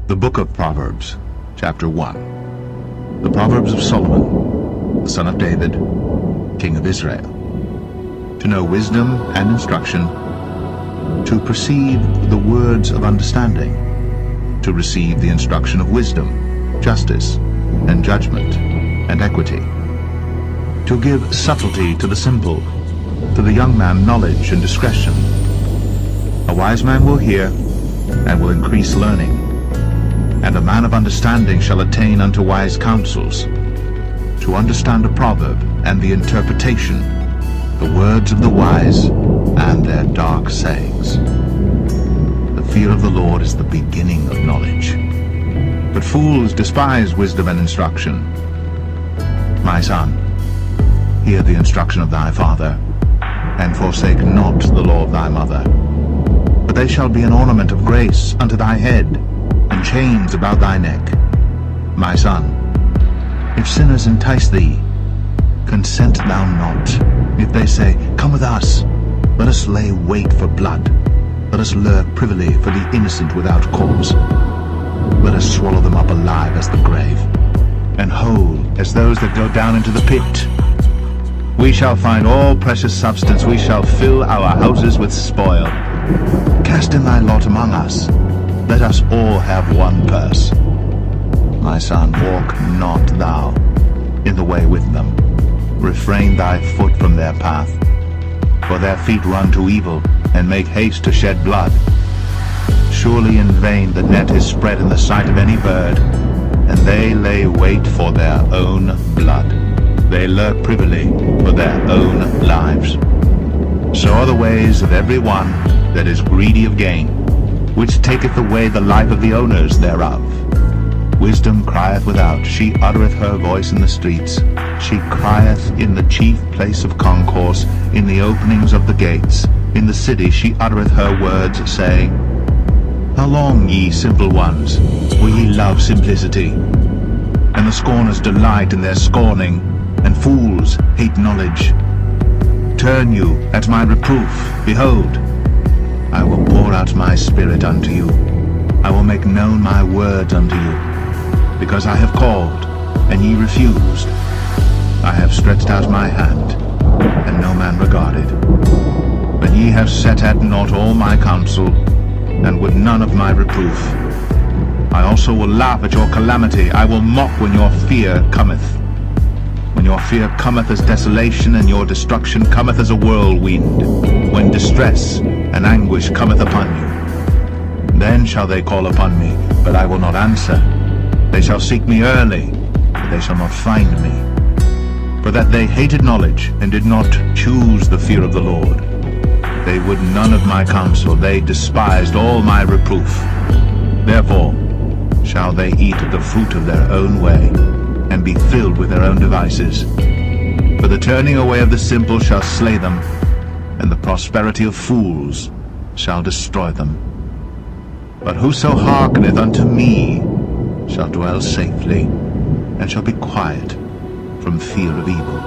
The Book of Proverbs, chapter 1. The Proverbs of Solomon, the son of David, king of Israel. To know wisdom and instruction, to perceive the words of understanding, to receive the instruction of wisdom, justice, and judgment, and equity, to give subtlety to the simple, to the young man knowledge and discretion. A wise man will hear, and will increase learning, and a man of understanding shall attain unto wise counsels. To understand a proverb and the interpretation, the words of the wise and their dark sayings. The fear of the Lord is the beginning of knowledge, but fools despise wisdom and instruction. My son, hear the instruction of thy father, and forsake not the law of thy mother. But they shall be an ornament of grace unto thy head, and chains about thy neck. My son, if sinners entice thee, consent thou not. If they say, Come with us, let us lay wait for blood, let us lurk privily for the innocent without cause. Let us swallow them up alive as the grave, and whole as those that go down into the pit. We shall find all precious substance, we shall fill our houses with spoil. Cast in thy lot among us, let us all have one purse. My son, walk not thou in the way with them. Refrain thy foot from their path. For their feet run to evil, and make haste to shed blood. Surely in vain the net is spread in the sight of any bird, and they lay wait for their own blood. They lurk privily for their own lives. So are the ways of every one that is greedy of gain, which taketh away the life of the owners thereof. Wisdom crieth without, she uttereth her voice in the streets. She crieth in the chief place of concourse, in the openings of the gates. In the city she uttereth her words, saying, How long, ye simple ones, will ye love simplicity? And the scorners delight in their scorning, and fools hate knowledge. Turn you at my reproof, behold, I will pour out my spirit unto you. I will make known my words unto you. Because I have called, and ye refused. I have stretched out my hand, and no man regarded. But ye have set at naught all my counsel, and would none of my reproof. I also will laugh at your calamity. I will mock when your fear cometh. When your fear cometh as desolation, and your destruction cometh as a whirlwind, when distress and anguish cometh upon you. Then shall they call upon me, but I will not answer. They shall seek me early, but they shall not find me. For that they hated knowledge, and did not choose the fear of the Lord. They would none of my counsel, they despised all my reproof. Therefore shall they eat the fruit of their own way, and be filled with their own devices. For the turning away of the simple shall slay them, and the prosperity of fools shall destroy them. But whoso hearkeneth unto me shall dwell safely, and shall be quiet from fear of evil.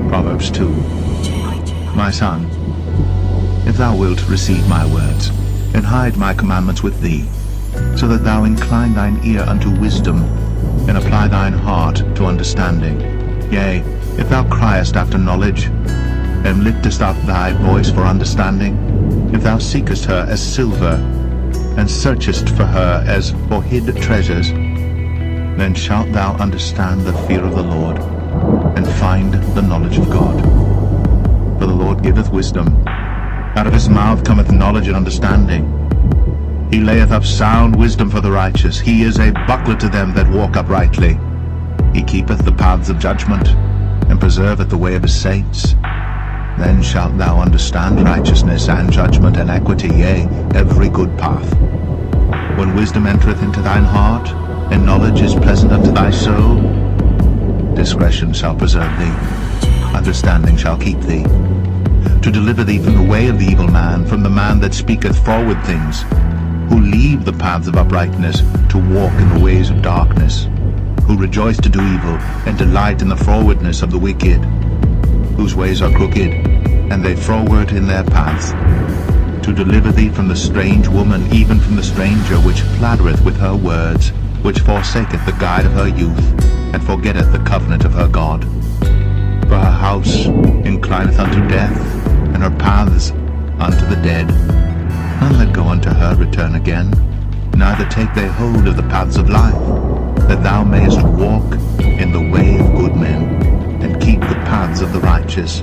Proverbs 2. My son, if thou wilt receive my words, and hide my commandments with thee, so that thou incline thine ear unto wisdom, and apply thine heart to understanding. Yea, if thou criest after knowledge, and liftest up thy voice for understanding, if thou seekest her as silver, and searchest for her as for hid treasures, then shalt thou understand the fear of the Lord, and find the knowledge of God. For the Lord giveth wisdom, out of his mouth cometh knowledge and understanding. He layeth up sound wisdom for the righteous. He is a buckler to them that walk uprightly. He keepeth the paths of judgment, and preserveth the way of his saints. Then shalt thou understand righteousness and judgment and equity, yea, every good path. When wisdom entereth into thine heart, and knowledge is pleasant unto thy soul, discretion shall preserve thee, understanding shall keep thee, to deliver thee from the way of the evil man, from the man that speaketh forward things, who leave the paths of uprightness to walk in the ways of darkness, who rejoice to do evil, and delight in the frowardness of the wicked, whose ways are crooked, and they froward in their paths, to deliver thee from the strange woman, even from the stranger, which flattereth with her words, which forsaketh the guide of her youth, and forgetteth the covenant of her God. For her house inclineth unto death, and her paths unto the dead. None that go unto her return again, neither take they hold of the paths of life, that thou mayest walk in the way of good men, and keep the paths of the righteous.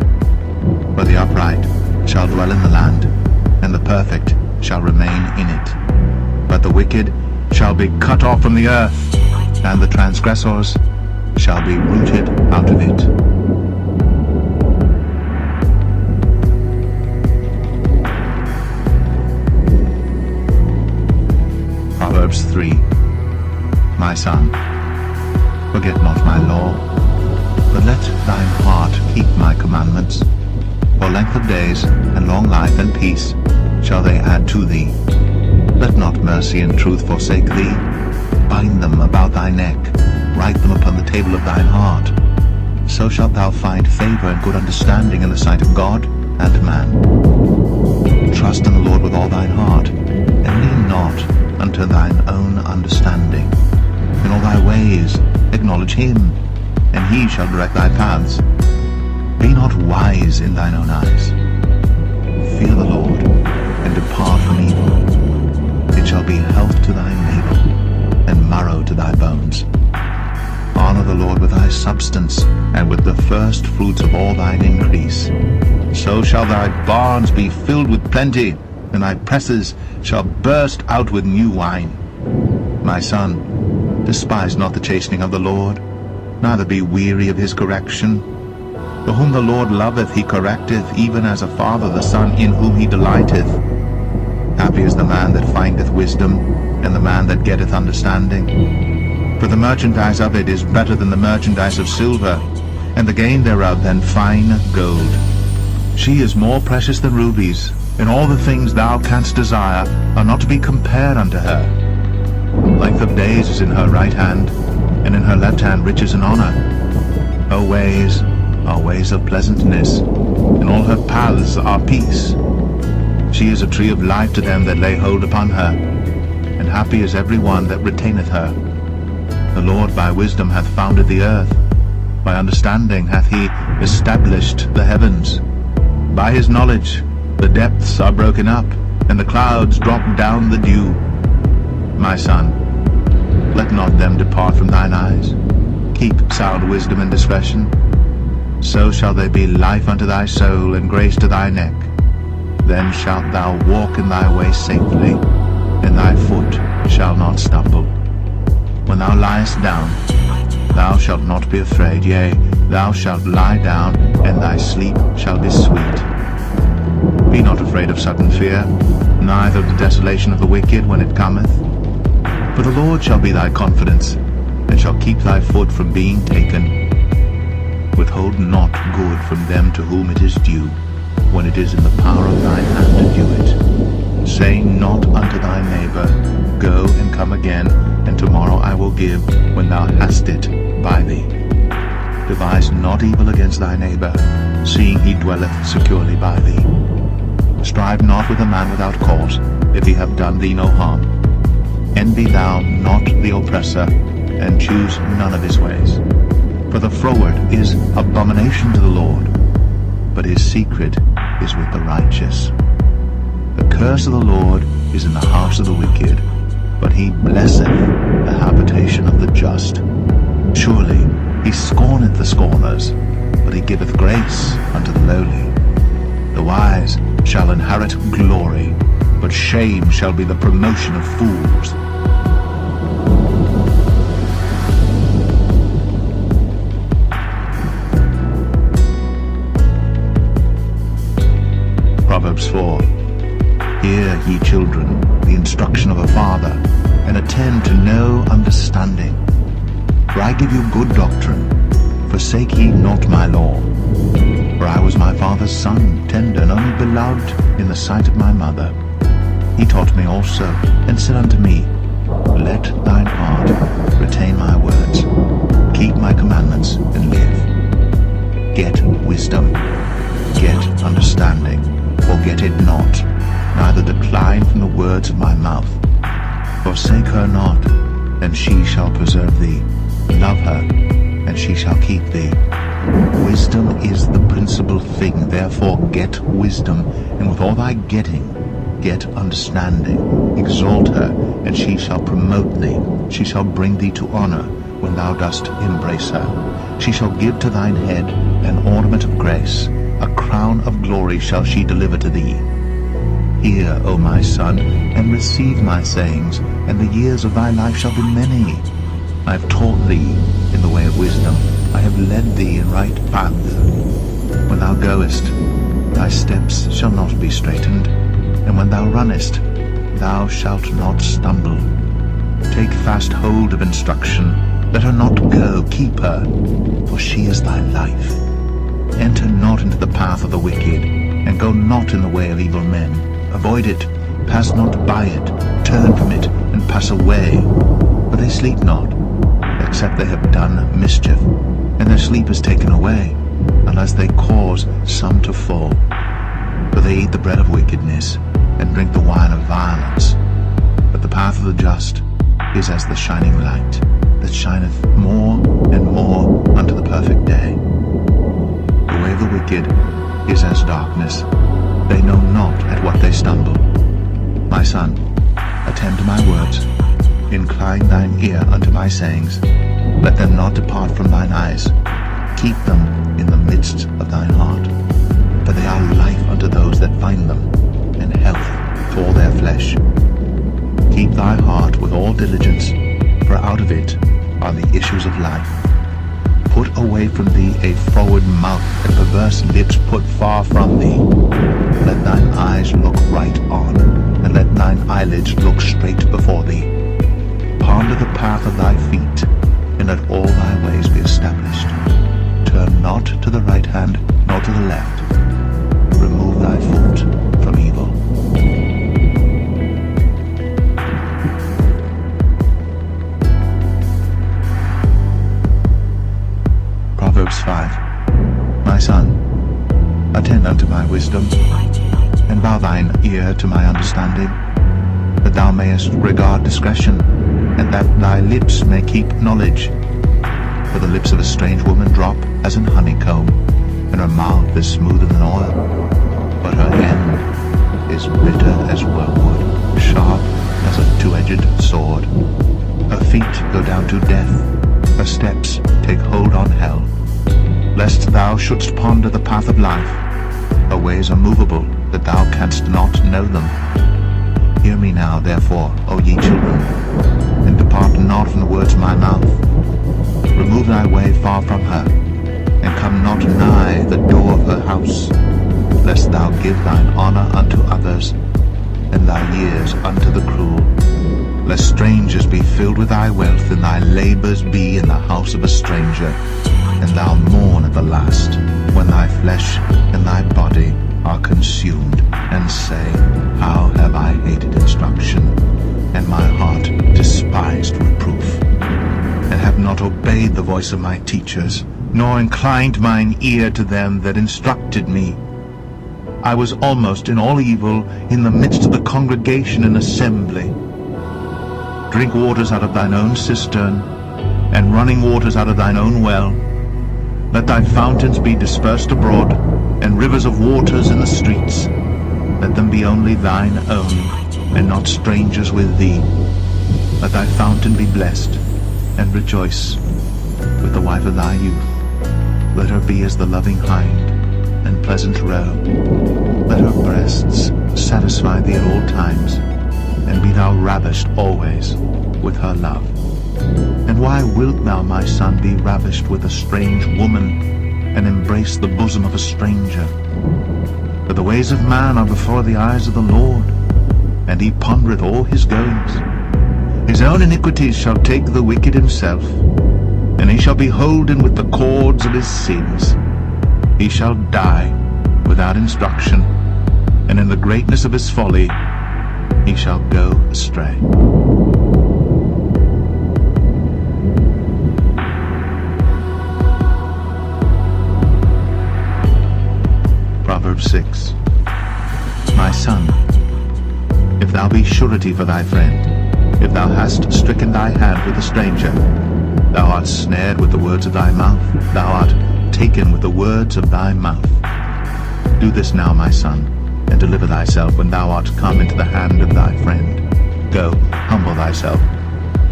For the upright shall dwell in the land, and the perfect shall remain in it. But the wicked shall be cut off from the earth, and the transgressors shall be rooted out of it. Proverbs 3. My son, forget not my law, but let thine heart keep my commandments. For length of days, and long life, and peace shall they add to thee. Let not mercy and truth forsake thee. Bind them about thy neck, write them upon the table of thine heart. So shalt thou find favor and good understanding in the sight of God and man. Trust in the Lord with all thine heart, and lean not unto thine own understanding. In all thy ways acknowledge him, and he shall direct thy paths. Be not wise in thine own eyes. Fear the Lord, and depart from evil. It shall be health to thy navel, and marrow to thy bones. Honor the Lord with thy substance, and with the first fruits of all thine increase. So shall thy barns be filled with plenty, and thy presses shall burst out with new wine. My son, despise not the chastening of the Lord, neither be weary of his correction. For whom the Lord loveth he correcteth, even as a father the son in whom he delighteth. Happy is the man that findeth wisdom, and the man that getteth understanding. For the merchandise of it is better than the merchandise of silver, and the gain thereof than fine gold. She is more precious than rubies, and all the things thou canst desire are not to be compared unto her. Length of days is in her right hand, and in her left hand riches and honor. Her ways are ways of pleasantness, and all her paths are peace. She is a tree of life to them that lay hold upon her, and happy is every one that retaineth her. The Lord by wisdom hath founded the earth, by understanding hath he established the heavens. By his knowledge the depths are broken up, and the clouds drop down the dew. My son, let not them depart from thine eyes. Keep sound wisdom and discretion. So shall they be life unto thy soul, and grace to thy neck. Then shalt thou walk in thy way safely, and thy foot shall not stumble. When thou liest down, thou shalt not be afraid. Yea, thou shalt lie down, and thy sleep shall be sweet. Be not afraid of sudden fear, neither of the desolation of the wicked when it cometh. For the Lord shall be thy confidence, and shall keep thy foot from being taken. Withhold not good from them to whom it is due, when it is in the power of thine hand to do it. Say not unto thy neighbor, Go and come again, and tomorrow I will give, when thou hast it by thee. Devise not evil against thy neighbor, seeing he dwelleth securely by thee. Strive not with a man without cause, if he have done thee no harm. Envy thou not the oppressor, and choose none of his ways. For the froward is abomination to the Lord, but his secret is with the righteous. The curse of the Lord is in the house of the wicked, but he blesseth the habitation of the just. Surely he scorneth the scorners, but he giveth grace unto the lowly. The wise shall inherit glory, but shame shall be the promotion of fools. Proverbs 4. Hear, ye children, the instruction of a father, and attend to know understanding. For I give you good doctrine. Forsake ye not my law. For I was my father's son, tender and only beloved in the sight of my mother. He taught me also, and said unto me, Let thine heart retain my words, keep my commandments and live. Get wisdom, get understanding, or get it not, neither decline from the words of my mouth. Forsake her not, and she shall preserve thee. Love her, and she shall keep thee. Wisdom is the principal thing, therefore get wisdom, and with all thy getting, get understanding. Exalt her, and she shall promote thee. She shall bring thee to honor when thou dost embrace her. She shall give to thine head an ornament of grace. A crown of glory shall she deliver to thee. Hear, O my son, and receive my sayings, and the years of thy life shall be many. I have taught thee in the way of wisdom. I have led thee in right paths. When thou goest, thy steps shall not be straitened, and when thou runnest, thou shalt not stumble. Take fast hold of instruction. Let her not go, keep her, for she is thy life. Enter not into the path of the wicked, and go not in the way of evil men. Avoid it, pass not by it, turn from it, and pass away. For they sleep not, except they have done mischief, and their sleep is taken away, unless they cause some to fall. For they eat the bread of wickedness, and drink the wine of violence. But the path of the just is as the shining light, that shineth more and more unto the perfect day. The way of the wicked is as darkness. They know not at what they stumble. My son, attend to my words. Incline thine ear unto my sayings. Let them not depart from thine eyes. Keep them in the midst of thine heart. For they are life unto those that find them, and health for their flesh. Keep thy heart with all diligence, for out of it are the issues of life. Put away from thee a froward mouth, and perverse lips put far from thee. Let thine eyes look right on, and let thine eyelids look straight before thee. Ponder the path of thy feet, and let all thy ways be established. Turn not to the right hand, nor to the left. Remove thy foot from evil. Proverbs 5. My son, attend unto my wisdom, and bow thine ear to my understanding, that thou mayest regard discretion, and that thy lips may keep knowledge. For the lips of a strange woman drop as an honeycomb, and her mouth is smoother than oil. But her end is bitter as wormwood, sharp as a two-edged sword. Her feet go down to death, her steps take hold on hell. Lest thou shouldst ponder the path of life, her ways are movable, that thou canst not know them. Hear me now, therefore, O ye children, and depart not from the words of my mouth. Remove thy way far from her, and come not nigh the door of her house, lest thou give thine honor unto others, and thy years unto the cruel. Lest strangers be filled with thy wealth, and thy labors be in the house of a stranger, and thou mourn at the last, when thy flesh and thy body are consumed, and say, How have I hated instruction, and my heart despised reproof, and have not obeyed the voice of my teachers, nor inclined mine ear to them that instructed me. I was almost in all evil in the midst of the congregation and assembly. Drink waters out of thine own cistern, and running waters out of thine own well. Let thy fountains be dispersed abroad, and rivers of waters in the streets. Let them be only thine own, and not strangers with thee. Let thy fountain be blessed, and rejoice with the wife of thy youth. Let her be as the loving hind, and pleasant roe. Let her breasts satisfy thee at all times, and be thou ravished always with her love. And why wilt thou, my son, be ravished with a strange woman, and embrace the bosom of a stranger? For the ways of man are before the eyes of the Lord, and he pondereth all his goings. His own iniquities shall take the wicked himself, and he shall be holden with the cords of his sins. He shall die without instruction, and in the greatness of his folly he shall go astray. 6. My son, if thou be surety for thy friend, if thou hast stricken thy hand with a stranger, thou art snared with the words of thy mouth, thou art taken with the words of thy mouth. Do this now, my son, and deliver thyself when thou art come into the hand of thy friend. Go, humble thyself,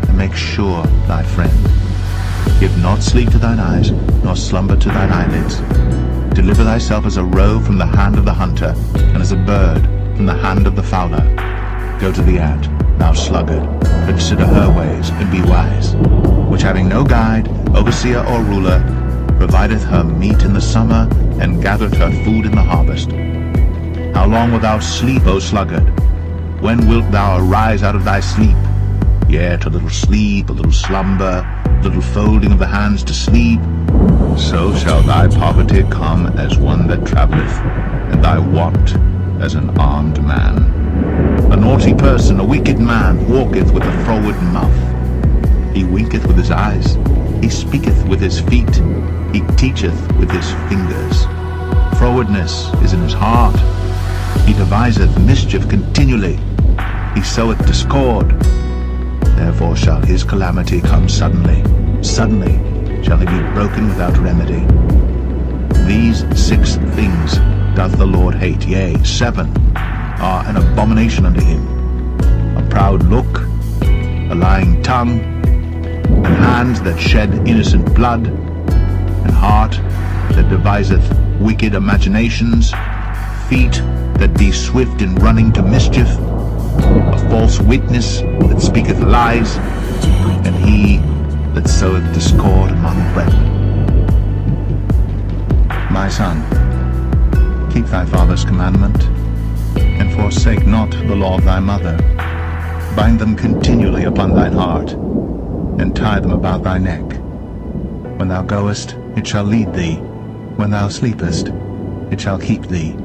and make sure thy friend. Give not sleep to thine eyes, nor slumber to thine eyelids. Deliver thyself as a roe from the hand of the hunter, and as a bird from the hand of the fowler. Go to the ant, thou sluggard, consider her ways, and be wise, which having no guide, overseer, or ruler, provideth her meat in the summer, and gathereth her food in the harvest. How long wilt thou sleep, O sluggard? When wilt thou arise out of thy sleep? Yet a little sleep, a little slumber, a little folding of the hands to sleep. So shall thy poverty come as one that travelleth, and thy want as an armed man. A naughty person, a wicked man, walketh with a froward mouth. He winketh with his eyes, he speaketh with his feet, he teacheth with his fingers. Frowardness is in his heart. He deviseth mischief continually. He soweth discord. Therefore shall his calamity come suddenly. Suddenly shall he be broken without remedy. These 6 things doth the Lord hate, yea, 7 are an abomination unto him: a proud look, a lying tongue, and hands that shed innocent blood, and heart that deviseth wicked imaginations, feet that be swift in running to mischief, a false witness that speaketh lies, and he that soweth discord among brethren. My son, keep thy father's commandment, and forsake not the law of thy mother. Bind them continually upon thine heart, and tie them about thy neck. When thou goest, it shall lead thee. When thou sleepest, it shall keep thee.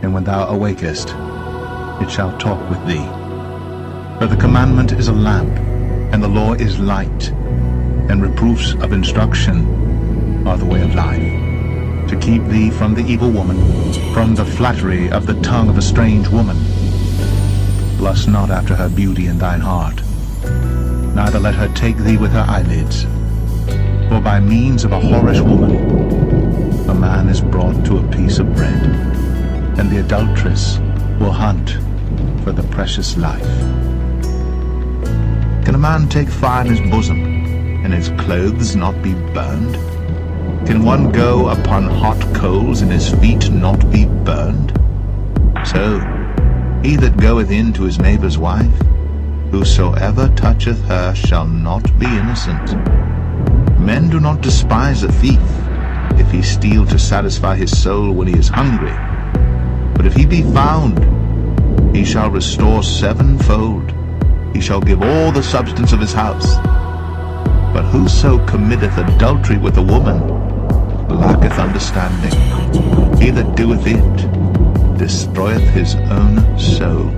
And when thou awakest, it shall talk with thee. For the commandment is a lamp, and the law is light, and reproofs of instruction are the way of life, to keep thee from the evil woman, from the flattery of the tongue of a strange woman. Lust not after her beauty in thine heart, neither let her take thee with her eyelids. For by means of a whorish woman a man is brought to a piece of bread, and the adulteress will hunt for the precious life. Can a man take fire in his bosom, and his clothes not be burned? Can one go upon hot coals, and his feet not be burned? So he that goeth in to his neighbour's wife, whosoever toucheth her shall not be innocent. Men do not despise a thief, if he steal to satisfy his soul when he is hungry. But if he be found, he shall restore 7-fold. He shall give all the substance of his house. But whoso committeth adultery with a woman lacketh understanding. He that doeth it destroyeth his own soul.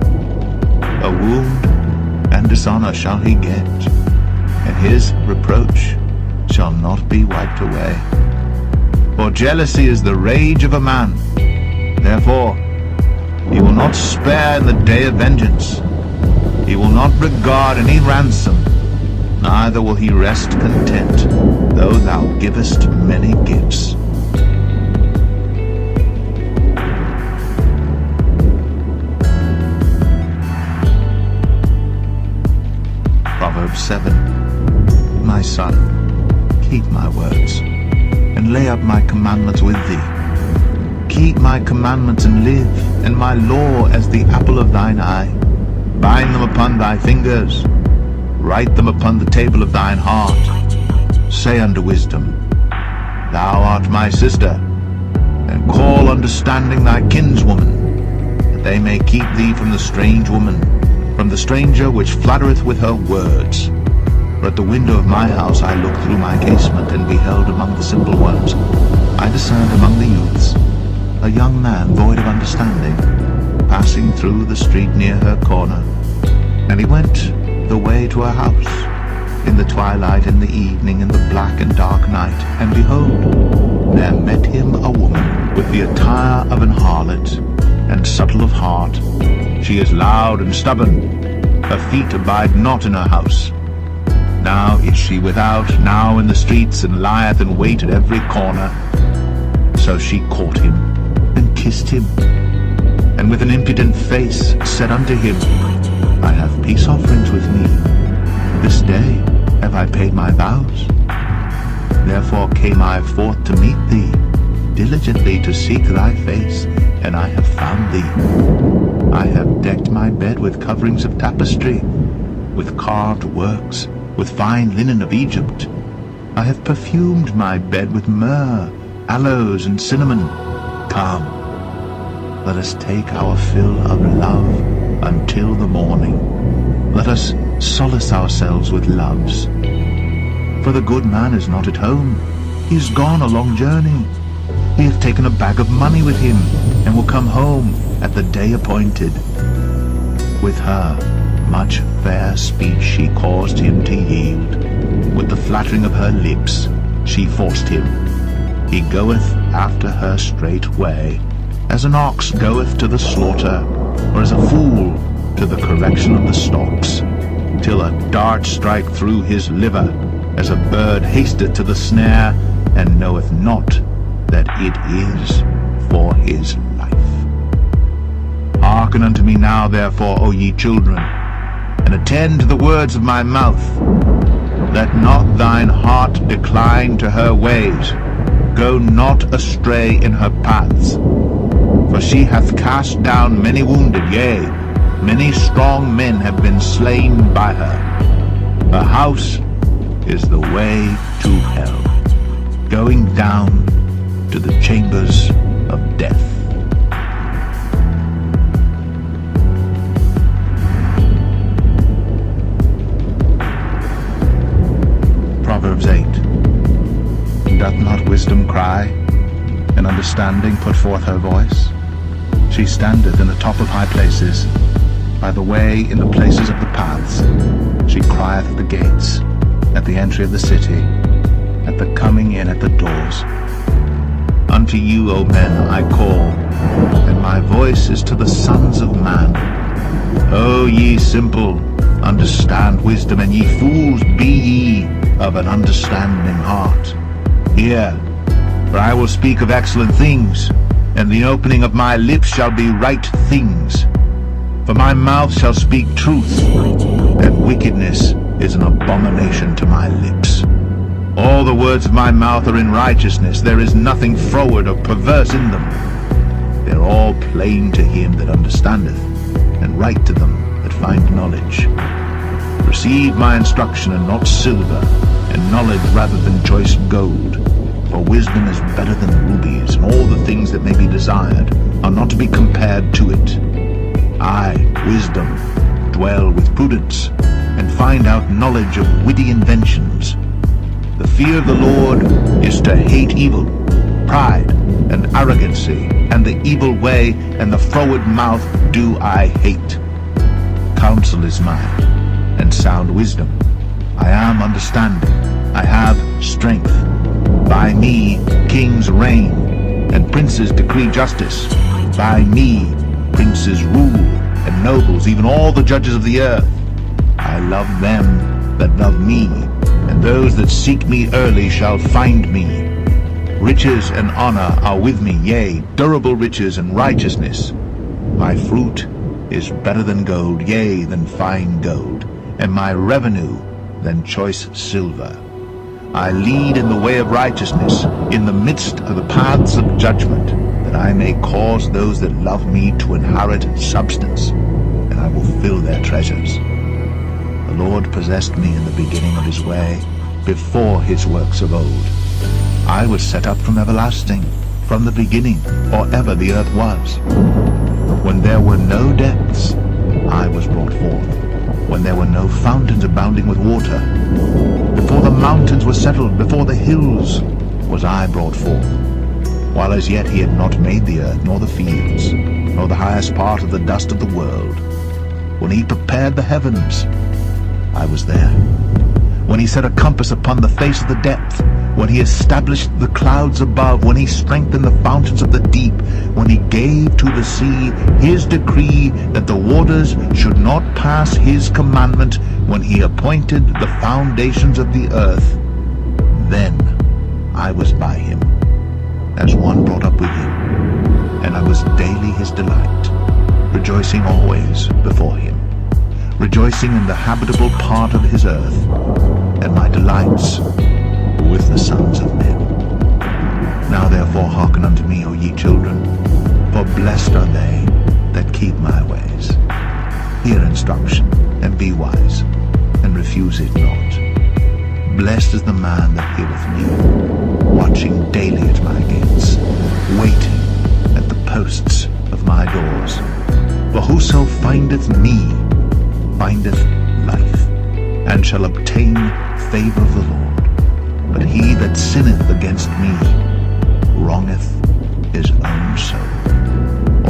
A wound and dishonor shall he get, and his reproach shall not be wiped away. For jealousy is the rage of a man. Therefore he will not spare in the day of vengeance. He will not regard any ransom, neither will he rest content, though thou givest many gifts. Proverbs 7. My son, keep my words, and lay up my commandments with thee. Keep my commandments and live, and my law as the apple of thine eye. Bind them upon thy fingers, write them upon the table of thine heart. Say unto wisdom, Thou art my sister, and call understanding thy kinswoman, that they may keep thee from the strange woman, from the stranger which flattereth with her words. For at the window of my house I looked through my casement, and beheld among the simple ones. I discerned among the youths a young man void of understanding, passing through the street near her corner. And he went the way to her house, in the twilight, in the evening, in the black and dark night. And behold, there met him a woman with the attire of an harlot, and subtle of heart. She is loud and stubborn. Her feet abide not in her house. Now is she without, now in the streets, and lieth in wait at every corner. So she caught him, and kissed him, and with an impudent face said unto him, I have peace offerings with me. This day have I paid my vows. Therefore came I forth to meet thee, diligently to seek thy face, and I have found thee. I have decked my bed with coverings of tapestry, with carved works, with fine linen of Egypt. I have perfumed my bed with myrrh, aloes, and cinnamon. Come, let us take our fill of love until the morning. Let us solace ourselves with loves. For the good man is not at home. He is gone a long journey. He hath taken a bag of money with him, and will come home at the day appointed. With her much fair speech she caused him to yield. With the flattering of her lips she forced him. He goeth after her straightway, as an ox goeth to the slaughter, or as a fool to the correction of the stocks, till a dart strike through his liver, as a bird hasteth to the snare, and knoweth not that it is for his life. Hearken unto me now, therefore, O ye children, and attend to the words of my mouth. Let not thine heart decline to her ways. Go not astray in her paths. For she hath cast down many wounded, yea, many strong men have been slain by her. Her house is the way to hell, going down to the chambers of death. Proverbs 8. Doth not wisdom cry, and understanding put forth her voice? She standeth in the top of high places, by the way in the places of the paths. She crieth at the gates, at the entry of the city, at the coming in at the doors. Unto you, O men, I call, and my voice is to the sons of man. O ye simple, understand wisdom, and ye fools, be ye of an understanding heart. Hear, for I will speak of excellent things, and the opening of my lips shall be right things. For my mouth shall speak truth, and wickedness is an abomination to my lips. All the words of my mouth are in righteousness. There is nothing froward or perverse in them. They are all plain to him that understandeth, and right to them that find knowledge. Receive my instruction, and not silver, and knowledge rather than choice gold. For wisdom is better than rubies, and all the things that may be desired are not to be compared to it. I, wisdom, dwell with prudence, and find out knowledge of witty inventions. The fear of the Lord is to hate evil, pride, and arrogancy, and the evil way, and the froward mouth do I hate. Counsel is mine, and sound wisdom. I am understanding, I have strength. By me kings reign, and princes decree justice. By me princes rule, and nobles, even all the judges of the earth. I love them that love me, and those that seek me early shall find me. Riches and honor are with me, yea, durable riches and righteousness. My fruit is better than gold, yea, than fine gold, and my revenue than choice silver. I lead in the way of righteousness, in the midst of the paths of judgment, that I may cause those that love me to inherit substance, and I will fill their treasures. The Lord possessed me in the beginning of his way, before his works of old. I was set up from everlasting, from the beginning, or ever the earth was. When there were no depths, I was brought forth. When there were no fountains abounding with water, before the mountains were settled, before the hills, was I brought forth. While as yet he had not made the earth, nor the fields, nor the highest part of the dust of the world. When he prepared the heavens, I was there. When he set a compass upon the face of the depth, when he established the clouds above, when he strengthened the fountains of the deep, when he gave to the sea his decree that the waters should not pass his commandment, when he appointed the foundations of the earth, then I was by him, as one brought up with him, and I was daily his delight, rejoicing always before him, rejoicing in the habitable part of his earth, and my delights with the sons of men. Now therefore hearken unto me, O ye children, for blessed are they that keep my ways. Hear instruction, and be wise, and refuse it not. Blessed is the man that heareth me, watching daily at my gates, waiting at the posts of my doors. For whoso findeth me findeth life, and shall obtain favor of the Lord. But he that sinneth against me wrongeth his own soul.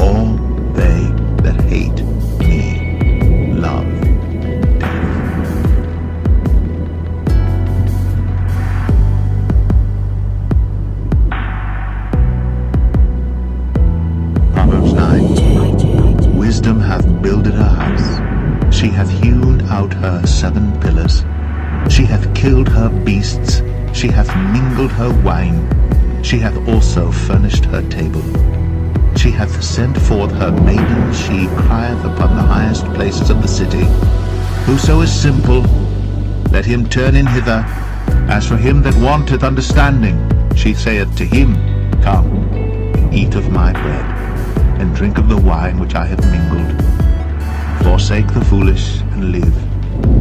All they that hate me love death. Proverbs 9. Wisdom hath builded her house. She hath hewn out her 7 pillars. She hath killed her beasts. She hath mingled her wine. She hath also furnished her table. She hath sent forth her maidens. She crieth upon the highest places of the city. Whoso is simple, let him turn in hither. As for him that wanteth understanding, she saith to him, Come, eat of my bread, and drink of the wine which I have mingled. Forsake the foolish, and live,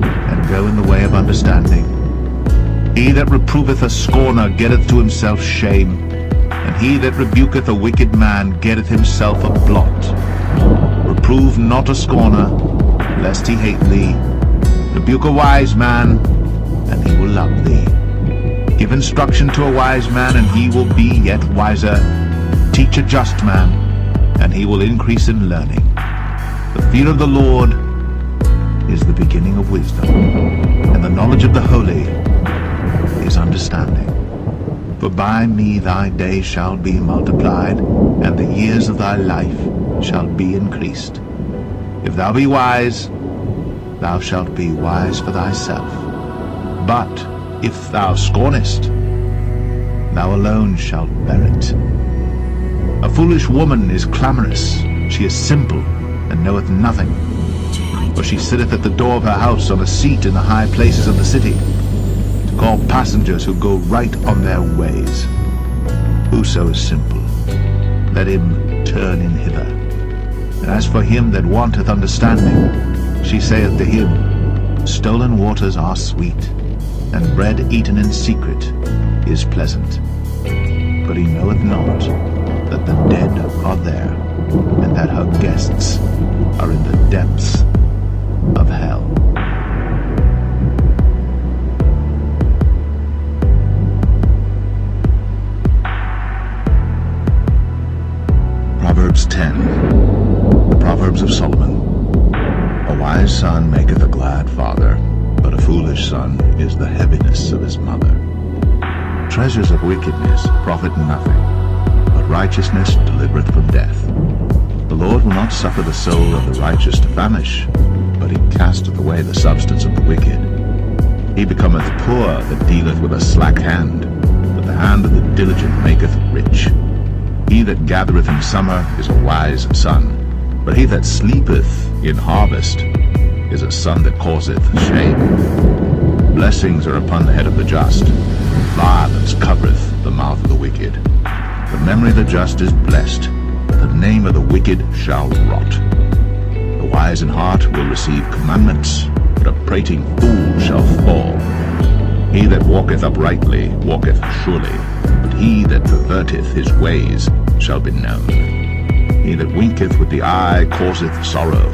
and go in the way of understanding. He that reproveth a scorner getteth to himself shame, and he that rebuketh a wicked man getteth himself a blot. Reprove not a scorner, lest he hate thee. Rebuke a wise man, and he will love thee. Give instruction to a wise man, and he will be yet wiser. Teach a just man, and he will increase in learning. The fear of the Lord is the beginning of wisdom, and the knowledge of the holy is understanding. For by me thy days shall be multiplied, and the years of thy life shall be increased. If thou be wise, thou shalt be wise for thyself. But if thou scornest, thou alone shalt bear it. A foolish woman is clamorous, she is simple, and knoweth nothing. For she sitteth at the door of her house on a seat in the high places of the city, to call passengers who go right on their ways. Whoso is simple, let him turn in hither. And as for him that wanteth understanding, she saith to him, Stolen waters are sweet, and bread eaten in secret is pleasant. But he knoweth not that the dead are there, and that her guests are in the depths of hell. Proverbs 10. The Proverbs of Solomon. A wise son maketh a glad father, but a foolish son is the heaviness of his mother. Treasures of wickedness profit nothing, but righteousness delivereth from death. The Lord will not suffer the soul of the righteous to famish, but he casteth away the substance of the wicked. He becometh poor that dealeth with a slack hand, but the hand of the diligent maketh rich. He that gathereth in summer is a wise son, but he that sleepeth in harvest is a son that causeth shame. Blessings are upon the head of the just, violence covereth the mouth of the wicked. The memory of the just is blessed, but the name of the wicked shall rot. The wise in heart will receive commandments, but a prating fool shall fall. He that walketh uprightly walketh surely, but he that perverteth his ways shall be known. He that winketh with the eye causeth sorrow,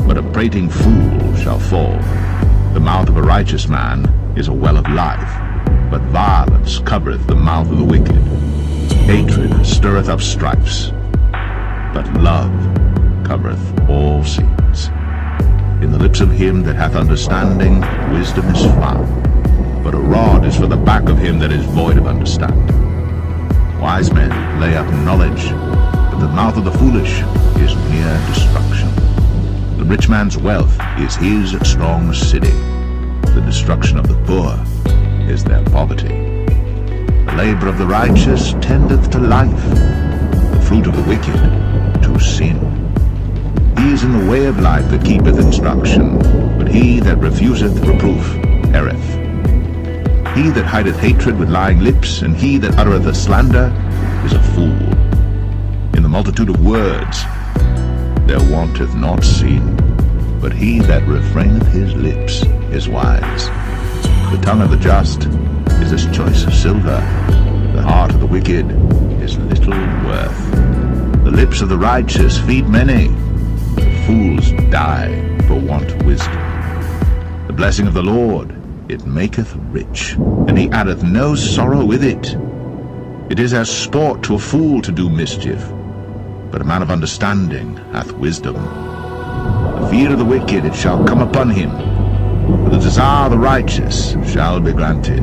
but a prating fool shall fall. The mouth of a righteous man is a well of life, but violence covereth the mouth of the wicked. Hatred stirreth up strifes, but love covereth all sins. In the lips of him that hath understanding wisdom is found, but a rod is for the back of him that is void of understanding. Wise men lay up knowledge, but the mouth of the foolish is near destruction. The rich man's wealth is his strong city. The destruction of the poor is their poverty. The labor of the righteous tendeth to life, the fruit of the wicked to sin. He is in the way of life that keepeth instruction, but he that refuseth reproof erreth. He that hideth hatred with lying lips, and he that uttereth a slander, is a fool. In the multitude of words there wanteth not sin, but he that refraineth his lips is wise. The tongue of the just is as choice as silver, the heart of the wicked is little worth. The lips of the righteous feed many, fools die for want of wisdom. The blessing of the Lord, it maketh rich, and he addeth no sorrow with it. It is as sport to a fool to do mischief, but a man of understanding hath wisdom. The fear of the wicked it shall come upon him, but the desire of the righteous shall be granted.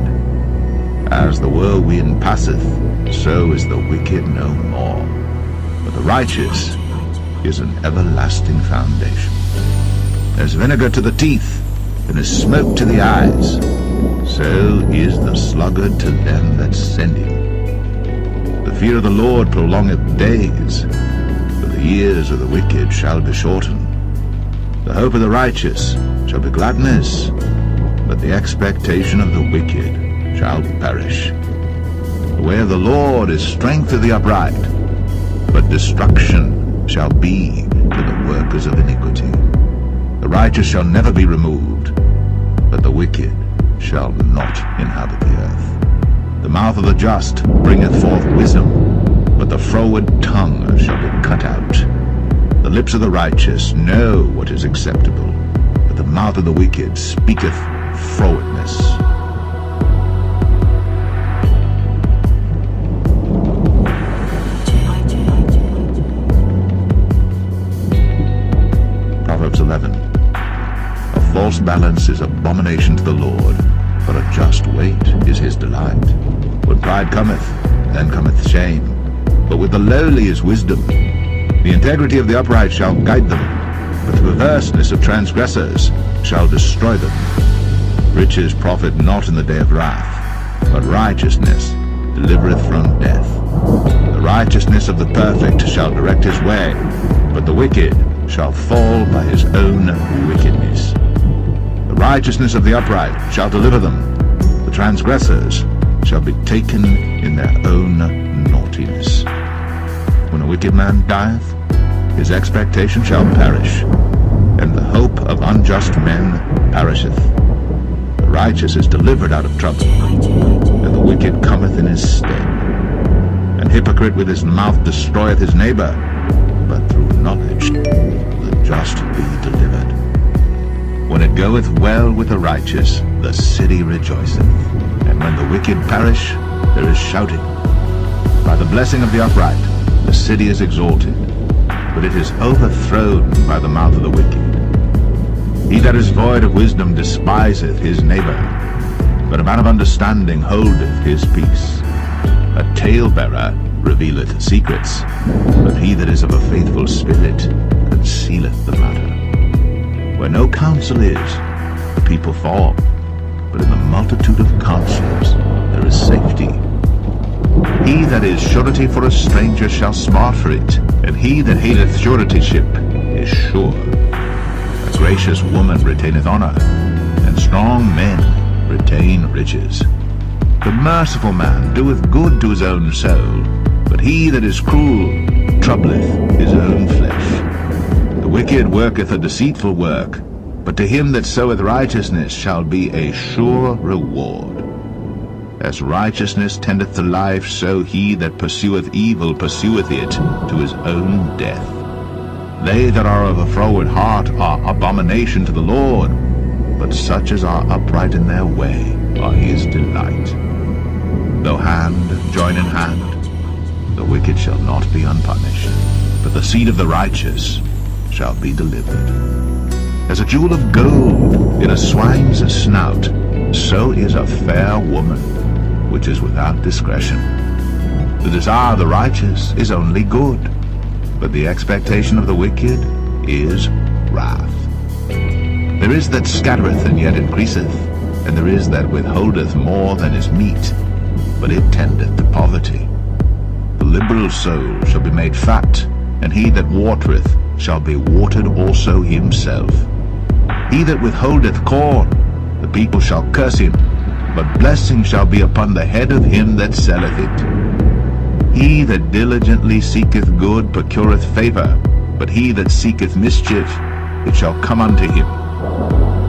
As the whirlwind passeth, so is the wicked no more, but the righteous is an everlasting foundation. As vinegar to the teeth, and as smoke to the eyes, so is the sluggard to them that send him. The fear of the Lord prolongeth days, but the years of the wicked shall be shortened. The hope of the righteous shall be gladness, but the expectation of the wicked shall perish. The way of the Lord is strength to the upright, but destruction shall be to the workers of iniquity. The righteous shall never be removed, but the wicked shall not inhabit the earth. The mouth of the just bringeth forth wisdom, but the froward tongue shall be cut out. The lips of the righteous know what is acceptable, but the mouth of the wicked speaketh frowardness. Proverbs 11. A false balance is abomination to the Lord, but a just weight is his delight. When pride cometh, then cometh shame, but with the lowly is wisdom. The integrity of the upright shall guide them, but the perverseness of transgressors shall destroy them. Riches profit not in the day of wrath, but righteousness delivereth from death. The righteousness of the perfect shall direct his way, but the wicked shall fall by his own wickedness. The righteousness of the upright shall deliver them, the transgressors shall be taken in their own naughtiness. When a wicked man dieth, his expectation shall perish, and the hope of unjust men perisheth. The righteous is delivered out of trouble, and the wicked cometh in his stead. An hypocrite with his mouth destroyeth his neighbor, but through knowledge the just be delivered. When it goeth well with the righteous, the city rejoiceth, and when the wicked perish, there is shouting. By the blessing of the upright the city is exalted, but it is overthrown by the mouth of the wicked. He that is void of wisdom despiseth his neighbor, but a man of understanding holdeth his peace. A talebearer revealeth secrets, but he that is of a faithful spirit concealeth the matter. Where no counsel is, the people fall, but in the multitude of counselors there is safety. He that is surety for a stranger shall smart for it, and he that hateth suretyship is sure. A gracious woman retaineth honor, and strong men retain riches. The merciful man doeth good to his own soul, but he that is cruel troubleth his own flesh. The wicked worketh a deceitful work, but to him that soweth righteousness shall be a sure reward. As righteousness tendeth to life, so he that pursueth evil pursueth it to his own death. They that are of a froward heart are abomination to the Lord, but such as are upright in their way are his delight. Though hand join in hand, the wicked shall not be unpunished, but the seed of the righteous shall be delivered. As a jewel of gold in a swine's snout, so is a fair woman which is without discretion. The desire of the righteous is only good, but the expectation of the wicked is wrath. There is that scattereth and yet increaseth, and there is that withholdeth more than is meet, but it tendeth to poverty. The liberal soul shall be made fat, and he that watereth shall be watered also himself. He that withholdeth corn, the people shall curse him, but blessing shall be upon the head of him that selleth it. He that diligently seeketh good procureth favor, but he that seeketh mischief, it shall come unto him.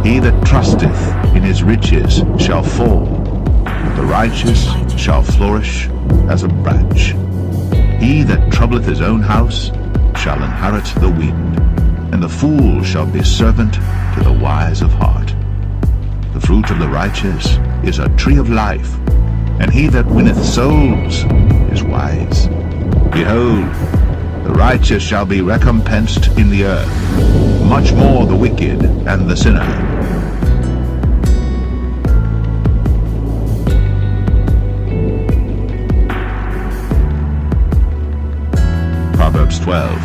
He that trusteth in his riches shall fall, but the righteous shall flourish as a branch. He that troubleth his own house shall inherit the wind, and the fool shall be servant to the wise of heart. The fruit of the righteous is a tree of life, and he that winneth souls is wise. Behold, the righteous shall be recompensed in the earth, much more the wicked and the sinner. Proverbs 12.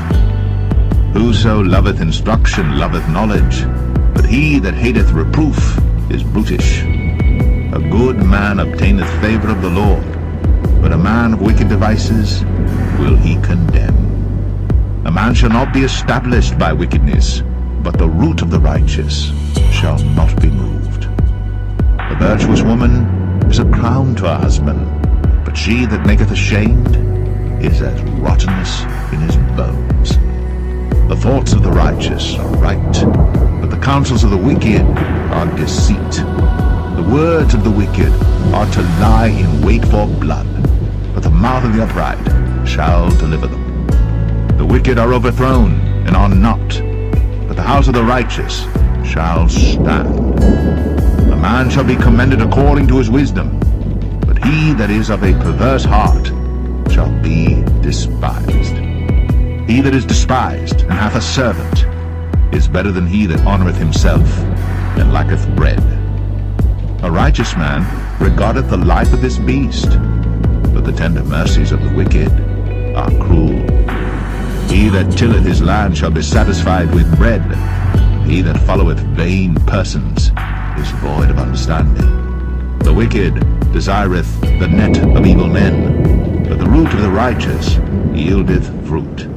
Whoso loveth instruction loveth knowledge, but he that hateth reproof is brutish. A good man obtaineth favor of the Lord, but a man of wicked devices will he condemn. A man shall not be established by wickedness, but the root of the righteous shall not be moved. The virtuous woman is a crown to her husband, but she that maketh ashamed is as rottenness in his bones. The thoughts of the righteous are right, but the counsels of the wicked are deceit. The words of the wicked are to lie in wait for blood, but the mouth of the upright shall deliver them. The wicked are overthrown and are not, but the house of the righteous shall stand. A man shall be commended according to his wisdom, but he that is of a perverse heart shall be despised. He that is despised and hath a servant is better than he that honoureth himself and lacketh bread. A righteous man regardeth the life of his beast, but the tender mercies of the wicked are cruel. He that tilleth his land shall be satisfied with bread. He that followeth vain persons is void of understanding. The wicked desireth the net of evil men, but the root of the righteous yieldeth fruit.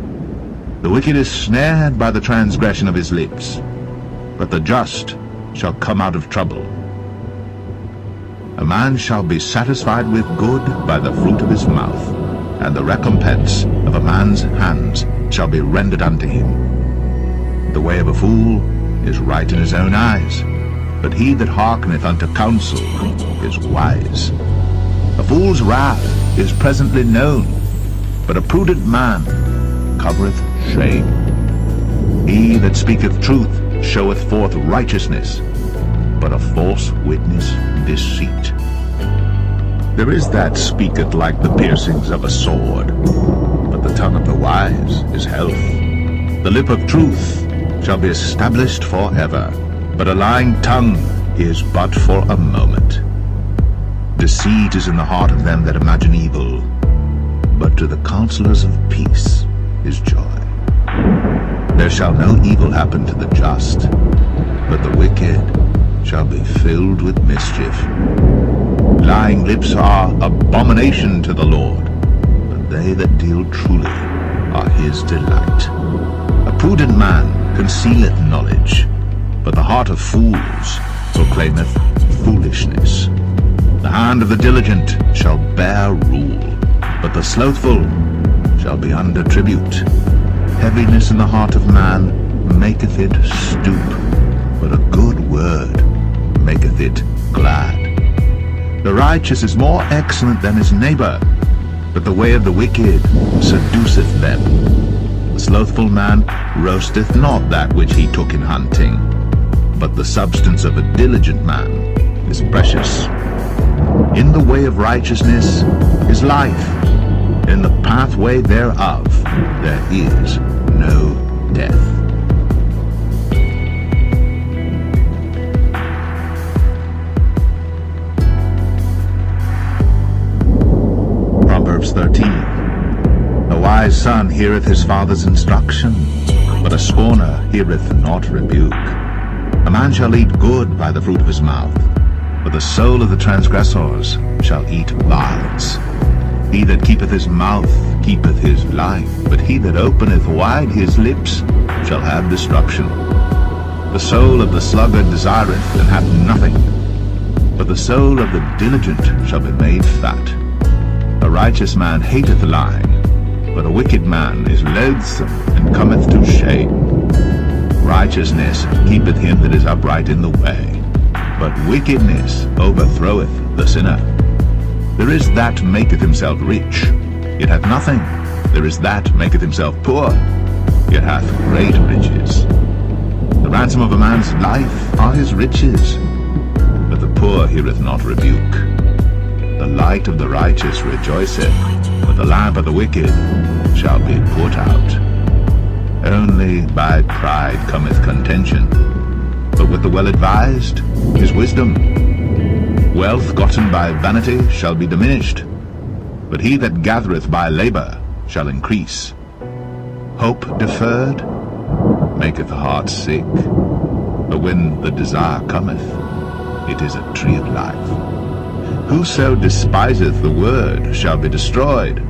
The wicked is snared by the transgression of his lips, but the just shall come out of trouble. A man shall be satisfied with good by the fruit of his mouth, and the recompense of a man's hands shall be rendered unto him. The way of a fool is right in his own eyes, but he that hearkeneth unto counsel is wise. A fool's wrath is presently known, but a prudent man covereth shame. He that speaketh truth showeth forth righteousness, but a false witness deceit. There is that speaketh like the piercings of a sword, but the tongue of the wise is health. The lip of truth shall be established forever, but a lying tongue is but for a moment. Deceit is in the heart of them that imagine evil, but to the counselors of peace is joy. There shall no evil happen to the just, but the wicked shall be filled with mischief. Lying lips are abomination to the Lord, but they that deal truly are his delight. A prudent man concealeth knowledge, but the heart of fools proclaimeth foolishness. The hand of the diligent shall bear rule, but the slothful shall be under tribute. Heaviness in the heart of man maketh it stoop, but a good word maketh it glad. The righteous is more excellent than his neighbor, but the way of the wicked seduceth them. The slothful man roasteth not that which he took in hunting, but the substance of a diligent man is precious. In the way of righteousness is life, in the pathway thereof there is no death. wise son heareth his father's instruction, but a scorner heareth not rebuke. A man shall eat good by the fruit of his mouth, but the soul of the transgressors shall eat violence. He that keepeth his mouth keepeth his life, but he that openeth wide his lips shall have destruction. The soul of the sluggard desireth, and hath nothing, but the soul of the diligent shall be made fat. A righteous man hateth lying, but a wicked man is loathsome, and cometh to shame. Righteousness keepeth him that is upright in the way, but wickedness overthroweth the sinner. There is that maketh himself rich, yet hath nothing. There is that maketh himself poor, yet hath great riches. The ransom of a man's life are his riches, but the poor heareth not rebuke. The light of the righteous rejoiceth, but the lamp of the wicked shall be put out. Only by pride cometh contention, but with the well-advised is wisdom. Wealth gotten by vanity shall be diminished, but he that gathereth by labor shall increase. Hope deferred maketh the heart sick, but when the desire cometh, it is a tree of life. Whoso despiseth the word shall be destroyed,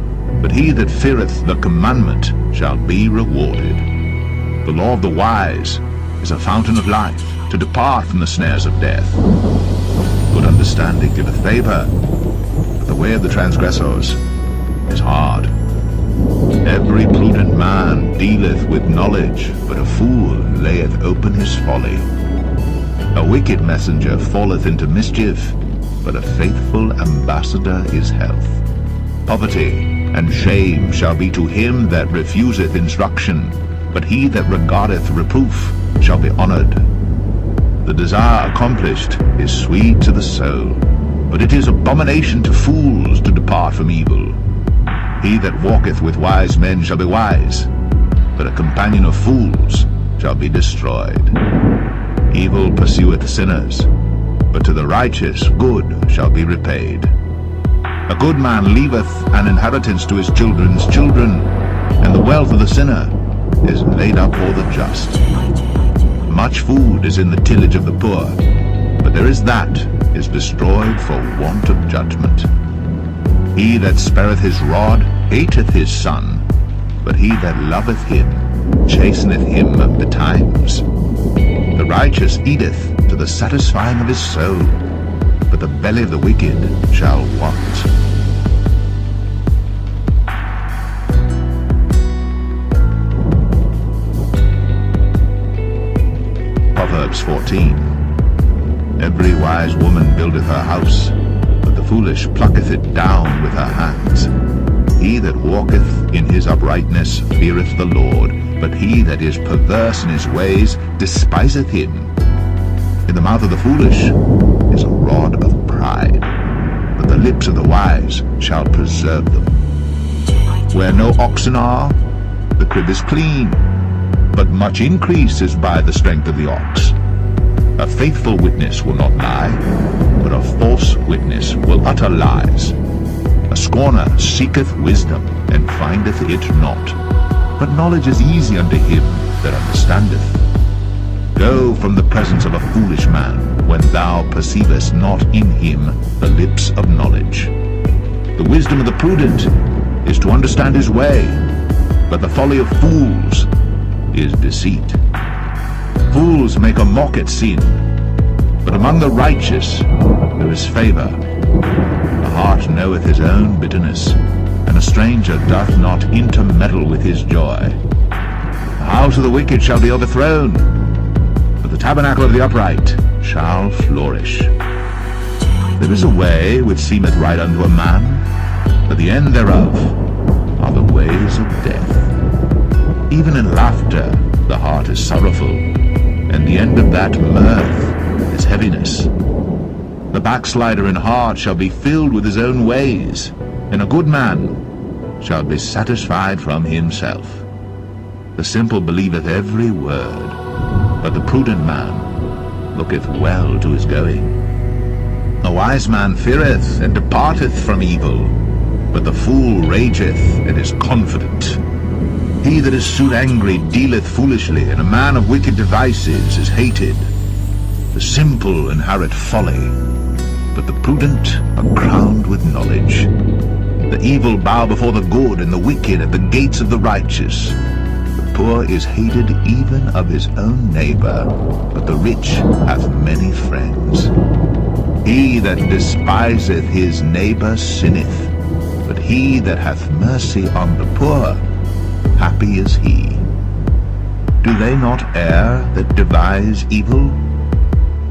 but he that feareth the commandment shall be rewarded. The law of the wise is a fountain of life, to depart from the snares of death. Good understanding giveth favor, but the way of the transgressors is hard. Every prudent man dealeth with knowledge, but a fool layeth open his folly. A wicked messenger falleth into mischief, but a faithful ambassador is health. Poverty and shame shall be to him that refuseth instruction, but he that regardeth reproof shall be honored. The desire accomplished is sweet to the soul, but it is abomination to fools to depart from evil. He that walketh with wise men shall be wise, but a companion of fools shall be destroyed. Evil pursueth sinners, but to the righteous good shall be repaid. A good man leaveth an inheritance to his children's children, and the wealth of the sinner is laid up for the just. Much food is in the tillage of the poor, but there is that is destroyed for want of judgment. He that spareth his rod hateth his son, but he that loveth him chasteneth him betimes. The righteous eateth to the satisfying of his soul, but the belly of the wicked shall want. Proverbs 14. Every wise woman buildeth her house, but the foolish plucketh it down with her hands. He that walketh in his uprightness feareth the Lord, but he that is perverse in his ways despiseth him. In the mouth of the foolish is a rod of pride, but the lips of the wise shall preserve them. Where no oxen are, the crib is clean, but much increase is by the strength of the ox. A faithful witness will not lie, but a false witness will utter lies. A scorner seeketh wisdom, and findeth it not. But knowledge is easy unto him that understandeth. Go from the presence of a foolish man, when thou perceivest not in him the lips of knowledge. The wisdom of the prudent is to understand his way, but the folly of fools is deceit. Fools make a mock at sin, but among the righteous there is favor. The heart knoweth his own bitterness, and a stranger doth not intermeddle with his joy. The house of the wicked shall be overthrown, but the tabernacle of the upright shall flourish. There is a way which seemeth right unto a man, but the end thereof are the ways of death. Even in laughter the heart is sorrowful, and the end of that mirth is heaviness. The backslider in heart shall be filled with his own ways, and a good man shall be satisfied from himself. The simple believeth every word, but the prudent man looketh well to his going. A wise man feareth and departeth from evil, but the fool rageth and is confident. He that is soon angry dealeth foolishly, and a man of wicked devices is hated. The simple inherit folly, but the prudent are crowned with knowledge. The evil bow before the good, and the wicked at the gates of the righteous. The poor is hated even of his own neighbor, but the rich hath many friends. He that despiseth his neighbor sinneth, but he that hath mercy on the poor, happy is he. Do they not err that devise evil?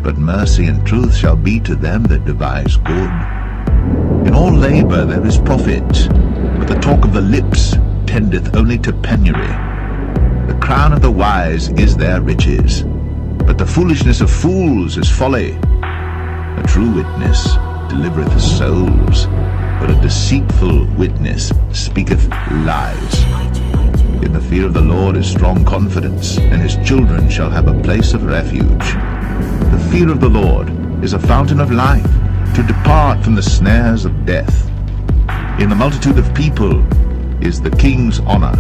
But mercy and truth shall be to them that devise good. In all labor there is profit, but the talk of the lips tendeth only to penury. The crown of the wise is their riches, but the foolishness of fools is folly. A true witness delivereth souls, but a deceitful witness speaketh lies. In the fear of the Lord is strong confidence, and his children shall have a place of refuge. The fear of the Lord is a fountain of life, to depart from the snares of death. In the multitude of people is the king's honor,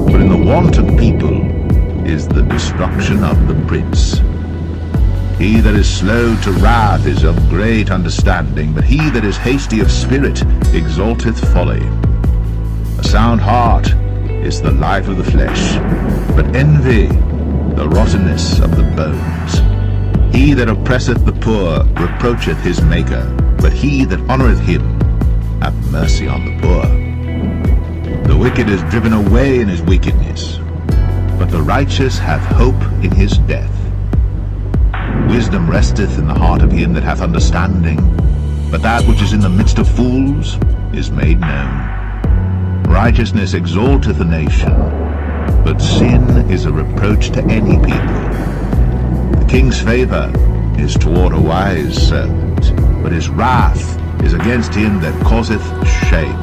but in the want of people is the destruction of the prince. He that is slow to wrath is of great understanding, but he that is hasty of spirit exalteth folly. A sound heart is the life of the flesh, but envy the rottenness of the bones. He that oppresseth the poor reproacheth his Maker, but he that honoureth him hath mercy on the poor. The wicked is driven away in his wickedness, but the righteous hath hope in his death. Wisdom resteth in the heart of him that hath understanding, but that which is in the midst of fools is made known. Righteousness exalteth a nation, but sin is a reproach to any people. The king's favor is toward a wise servant, but his wrath is against him that causeth shame.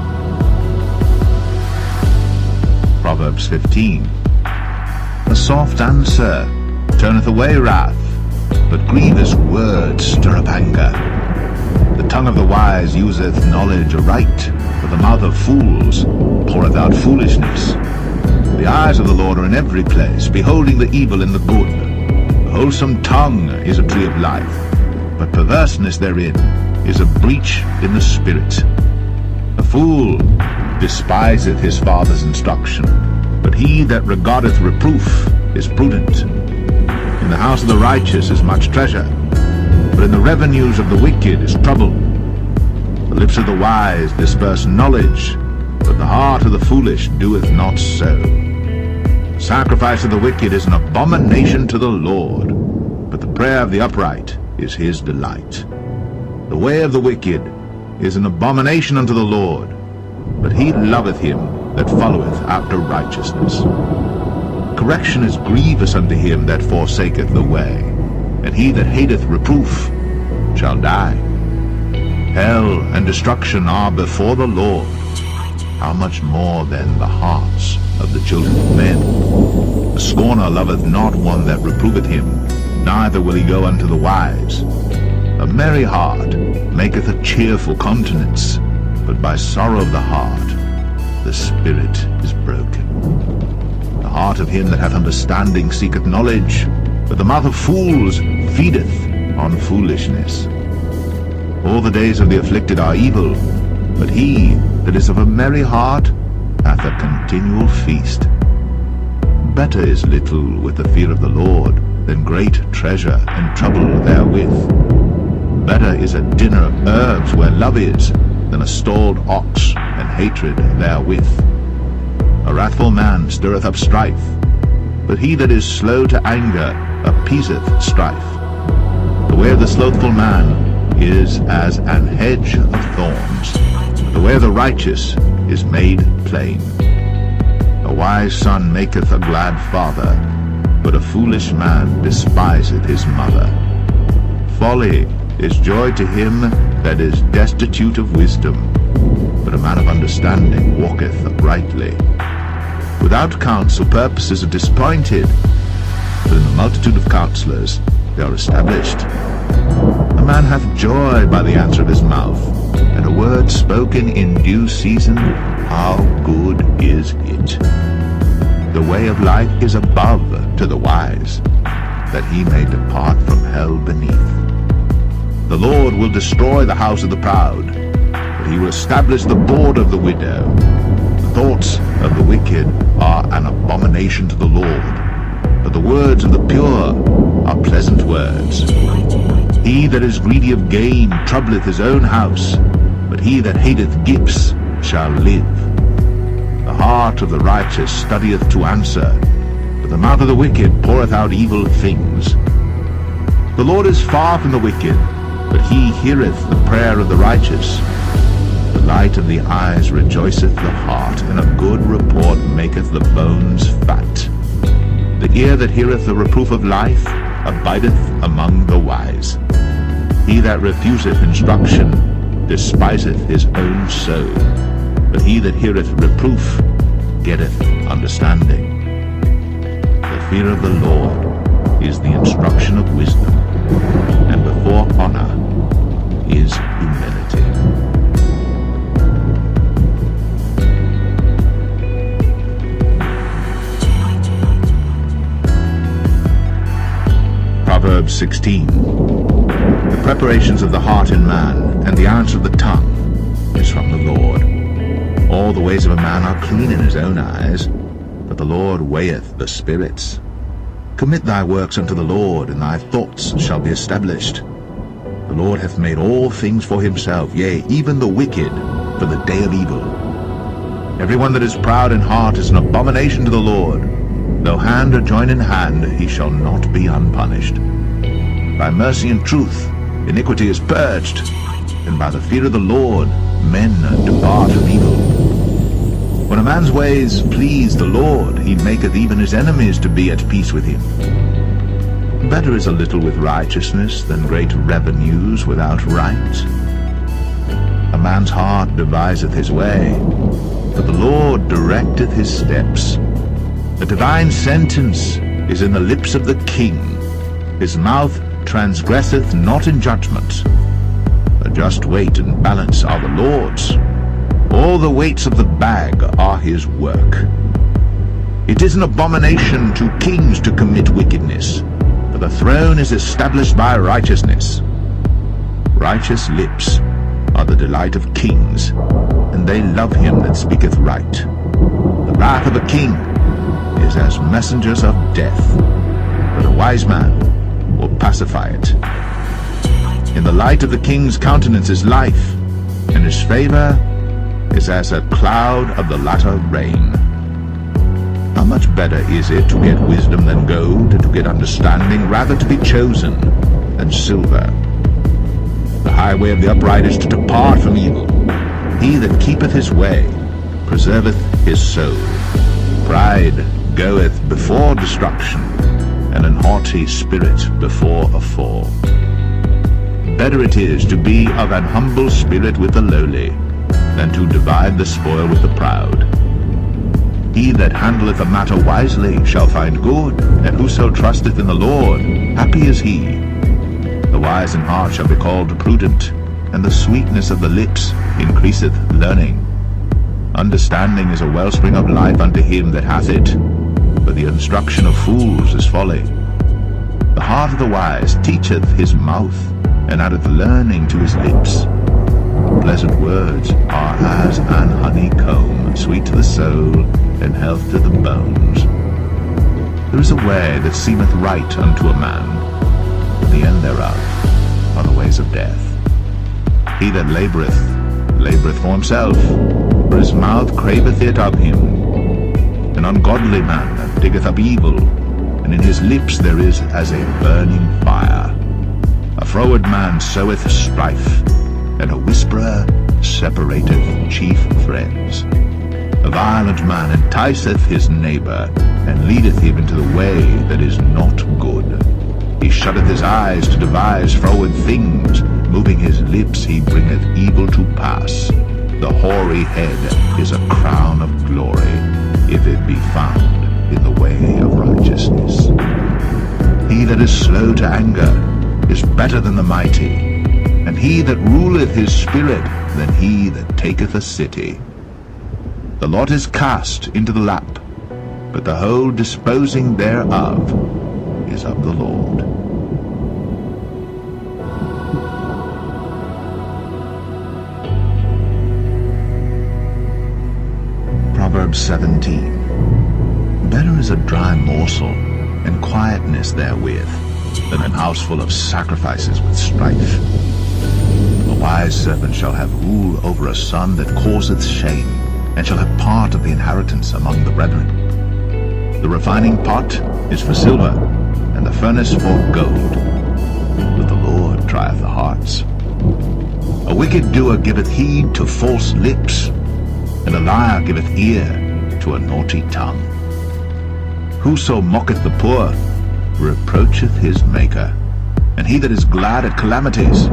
Proverbs 15. A soft answer turneth away wrath, but grievous words stir up anger. The tongue of the wise useth knowledge aright, but the mouth of fools poureth out foolishness. The eyes of the Lord are in every place, beholding the evil and the good. A wholesome tongue is a tree of life, but perverseness therein is a breach in the spirit. A fool despiseth his father's instruction, but he that regardeth reproof is prudent. In the house of the righteous is much treasure, but in the revenues of the wicked is trouble. The lips of the wise disperse knowledge, but the heart of the foolish doeth not so. The sacrifice of the wicked is an abomination to the Lord, but the prayer of the upright is his delight. The way of the wicked is an abomination unto the Lord, but he loveth him that followeth after righteousness. Correction is grievous unto him that forsaketh the way, and he that hateth reproof shall die. Hell and destruction are before the Lord. How much more then the hearts of the children of men? The scorner loveth not one that reproveth him, neither will he go unto the wise. A merry heart maketh a cheerful countenance, but by sorrow of the heart the spirit is broken. The heart of him that hath understanding seeketh knowledge, but the mouth of fools feedeth on foolishness. All the days of the afflicted are evil, but he that is of a merry heart hath a continual feast. Better is little with the fear of the Lord than great treasure and trouble therewith. Better is a dinner of herbs where love is than a stalled ox and hatred therewith. A wrathful man stirreth up strife, but he that is slow to anger appeaseth strife. The way of the slothful man is as an hedge of thorns, but the way of the righteous is made plain. A wise son maketh a glad father, but a foolish man despiseth his mother. Folly is joy to him that is destitute of wisdom, but a man of understanding walketh uprightly. Without counsel purposes are disappointed, but in the multitude of counselors they are established. A man hath joy by the answer of his mouth, and a word spoken in due season, how good is it! The way of life is above to the wise, that he may depart from hell beneath. The Lord will destroy the house of the proud, but he will establish the board of the widow. The thoughts of the wicked are an abomination to the Lord, but the words of the pure are pleasant words. He that is greedy of gain troubleth his own house, but he that hateth gifts shall live. The heart of the righteous studieth to answer, but the mouth of the wicked poureth out evil things. The Lord is far from the wicked, but he heareth the prayer of the righteous. The light of the eyes rejoiceth the heart, and a good report maketh the bones fat. The ear that heareth the reproof of life abideth among the wise. He that refuseth instruction despiseth his own soul, but he that heareth reproof getteth understanding. The fear of the Lord is the instruction of wisdom, and before honor is humility. Proverbs 16. The preparations of the heart in man, and the answer of the tongue, is from the Lord. All the ways of a man are clean in his own eyes, but the Lord weigheth the spirits. Commit thy works unto the Lord, and thy thoughts shall be established. The Lord hath made all things for himself, yea, even the wicked for the day of evil. Every one that is proud in heart is an abomination to the Lord. Though hand or join in hand, he shall not be unpunished. By mercy and truth iniquity is purged, and by the fear of the Lord men depart from evil. When a man's ways please the Lord, he maketh even his enemies to be at peace with him. Better is a little with righteousness than great revenues without right. A man's heart deviseth his way, but the Lord directeth his steps. A divine sentence is in the lips of the king. His mouth transgresseth not in judgment. A just weight and balance are the Lord's. All the weights of the bag are his work. It is an abomination to kings to commit wickedness, for the throne is established by righteousness. Righteous lips are the delight of kings, and they love him that speaketh right. The wrath of a king is as messengers of death, but a wise man will pacify it. In the light of the king's countenance is life, and his favor is as a cloud of the latter rain. How much better is it to get wisdom than gold, and to get understanding rather to be chosen than silver. The highway of the upright is to depart from evil. He that keepeth his way preserveth his soul. Pride goeth before destruction, and an haughty spirit before a fall. Better it is to be of an humble spirit with the lowly, than to divide the spoil with the proud. He that handleth a matter wisely shall find good, and whoso trusteth in the Lord, happy is he. The wise in heart shall be called prudent, and the sweetness of the lips increaseth learning. Understanding is a wellspring of life unto him that hath it, but the instruction of fools is folly. The heart of the wise teacheth his mouth, and addeth learning to his lips. Pleasant words are as an honeycomb, sweet to the soul, and health to the bones. There is a way that seemeth right unto a man, but the end thereof are the ways of death. He that laboureth for himself, for his mouth craveth it of him. An ungodly man that diggeth up evil, and in his lips there is as a burning fire. A froward man soweth strife, and a whisperer separateth chief friends. A violent man enticeth his neighbour, and leadeth him into the way that is not good. He shutteth his eyes to devise froward things, moving his lips he bringeth evil to pass. The hoary head is a crown of glory, if it be found in the way of righteousness. He that is slow to anger is better than the mighty, and he that ruleth his spirit than he that taketh a city. The lot is cast into the lap, but the whole disposing thereof is of the Lord. Proverbs 17. Better is a dry morsel, and quietness therewith, than an house full of sacrifices with strife. A wise servant shall have rule over a son that causeth shame, and shall have part of the inheritance among the brethren. The refining pot is for silver, and the furnace for gold, but the Lord trieth the hearts. A wicked doer giveth heed to false lips, and a liar giveth ear to a naughty tongue. Whoso mocketh the poor reproacheth his Maker, and he that is glad at calamities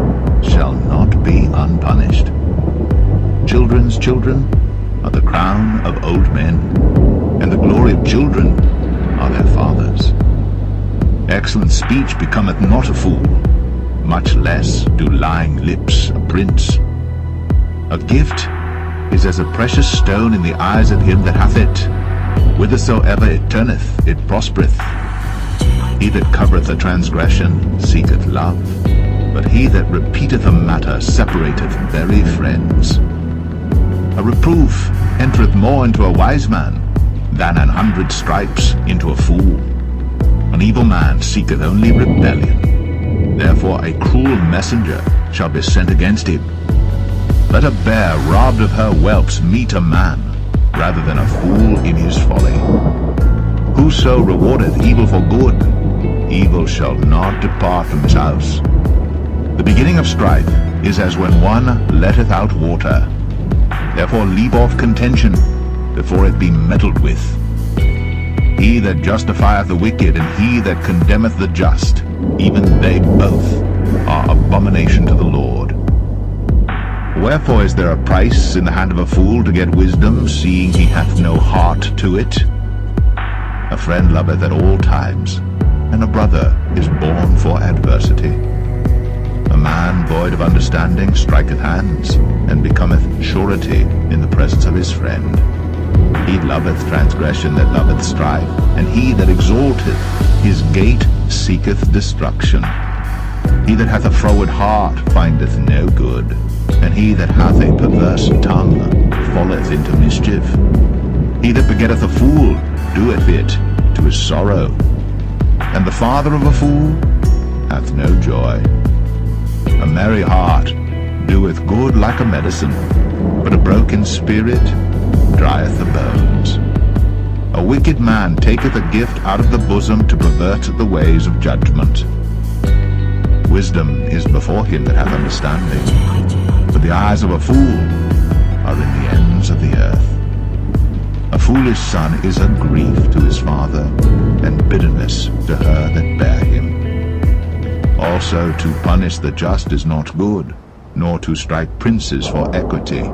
shall not be unpunished. Children's children are the crown of old men, and the glory of children are their fathers. Excellent speech becometh not a fool, much less do lying lips a prince. A gift is as a precious stone in the eyes of him that hath it. Whithersoever it turneth, it prospereth. He that covereth a transgression seeketh love, but he that repeateth a matter separateth very friends. A reproof entereth more into a wise man than 100 stripes into a fool. An evil man seeketh only rebellion. Therefore a cruel messenger shall be sent against him. Let a bear robbed of her whelps meet a man, rather than a fool in his folly. Whoso rewardeth evil for good, evil shall not depart from his house. The beginning of strife is as when one letteth out water. Therefore leave off contention before it be meddled with. He that justifieth the wicked and he that condemneth the just, even they both are abomination to the Lord. Wherefore is there a price in the hand of a fool to get wisdom, seeing he hath no heart to it? A friend loveth at all times, and a brother is born for adversity. A man void of understanding striketh hands, and becometh surety in the presence of his friend. He loveth transgression that loveth strife, and he that exalteth his gate seeketh destruction. He that hath a froward heart findeth no good, and he that hath a perverse tongue falleth into mischief. He that begetteth a fool doeth it to his sorrow, and the father of a fool hath no joy. A merry heart doeth good like a medicine, but a broken spirit drieth the bones. A wicked man taketh a gift out of the bosom to pervert the ways of judgment. Wisdom is before him that hath understanding, but the eyes of a fool are in the ends of the earth. A foolish son is a grief to his father, and bitterness to her that bare him. Also to punish the just is not good, nor to strike princes for equity.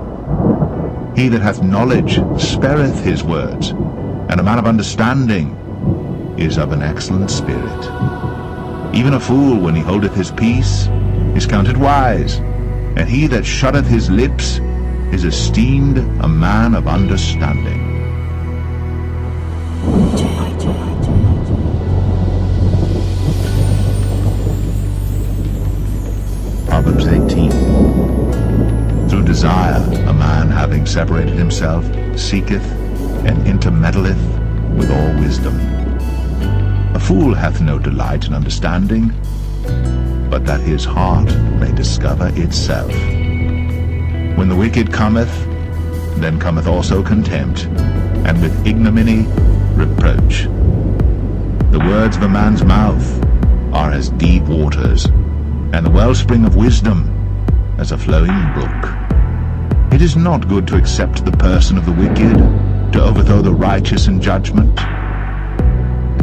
He that hath knowledge spareth his words, and a man of understanding is of an excellent spirit. Even a fool, when he holdeth his peace, is counted wise, and he that shutteth his lips is esteemed a man of understanding. Proverbs 18. Through desire a man, having separated himself, seeketh and intermeddleth with all wisdom. A fool hath no delight in understanding, but that his heart may discover itself. When the wicked cometh, then cometh also contempt, and with ignominy reproach. The words of a man's mouth are as deep waters, and the wellspring of wisdom as a flowing brook. It is not good to accept the person of the wicked, to overthrow the righteous in judgment.